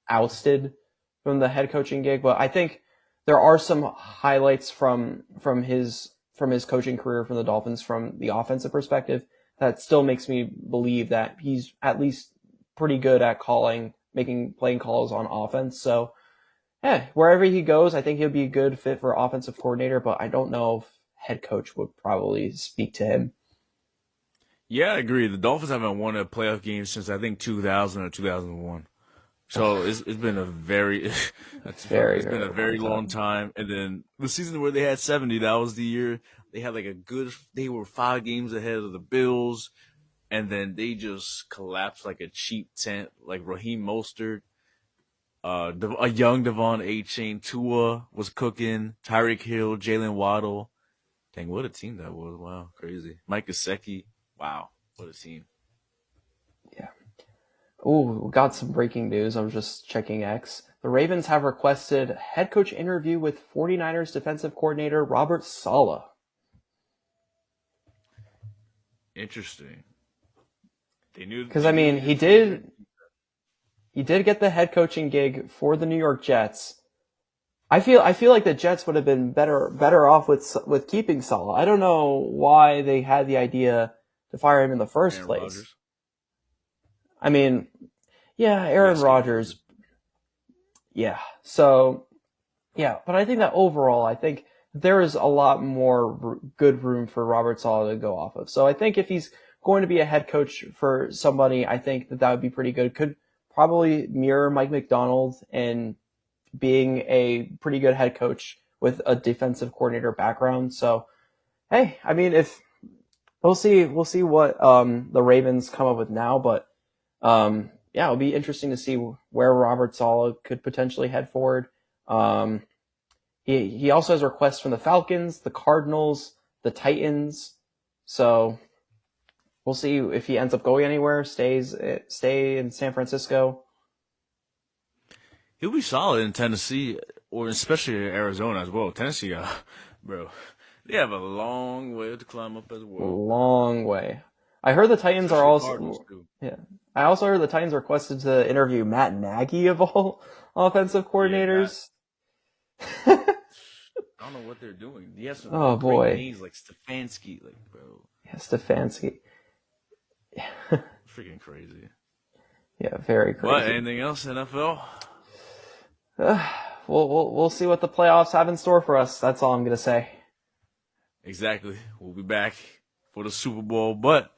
ousted from the head coaching gig. But I think there are some highlights from his coaching career from the Dolphins from the offensive perspective that still makes me believe that he's at least pretty good at making playing calls on offense. So, yeah, wherever he goes, I think he'll be a good fit for offensive coordinator, but I don't know if head coach would probably speak to him. Yeah, I agree. The Dolphins haven't won a playoff game since I think 2000 or 2001. So it's been a very Very, it's been very a very long long time. And then the season where they had 70, that was the year they had like they were 5 games ahead of the Bills, and then they just collapsed like a cheap tent. Like Raheem Mostert, a young Devon A-Chain, Tua was cooking, Tyreek Hill, Jalen Waddle. Dang, what a team that was! Wow, crazy. Mike Gesicki, wow, what a team. time. Ooh, we got some breaking news. I'm just checking X. The Ravens have requested head coach interview with 49ers defensive coordinator Robert Saleh. Interesting. They knew Because I mean, he did get the head coaching gig for the New York Jets. I feel like the Jets would have been better off with keeping Saleh. I don't know why they had the idea to fire him in the first Aaron place. Rodgers. I mean, yeah, Aaron Yes, Rodgers. Yeah. So, yeah, but I think that overall, I think there is a lot more good room for Robert Saleh to go off of. So I think if he's going to be a head coach for somebody, I think that would be pretty good. Could probably mirror Mike McDonald in being a pretty good head coach with a defensive coordinator background. So, hey, I mean, if we'll see what the Ravens come up with now, but yeah, it'll be interesting to see where Robert Saleh could potentially head forward. He also has requests from the Falcons, the Cardinals, the Titans. So we'll see if he ends up going anywhere, stay in San Francisco. He'll be solid in Tennessee, or especially in Arizona as well. Tennessee, bro, they have a long way to climb up as well. Long way. I heard the Titans are Especially also Cardinals too. yeah. I also heard the Titans requested to interview Matt Nagy of all offensive coordinators. I don't know what they're doing. He has some Oh great boy, names like Stefanski, like bro, yeah, Stefanski. freaking crazy. Yeah, very But crazy. anything else, NFL? We'll see what the playoffs have in store for us. That's all I'm gonna say. Exactly. We'll be back for the Super Bowl. But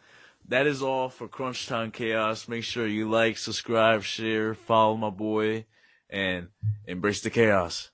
that is all for Crunchtime Chaos. Make sure you like, subscribe, share, follow my boy, and embrace the chaos.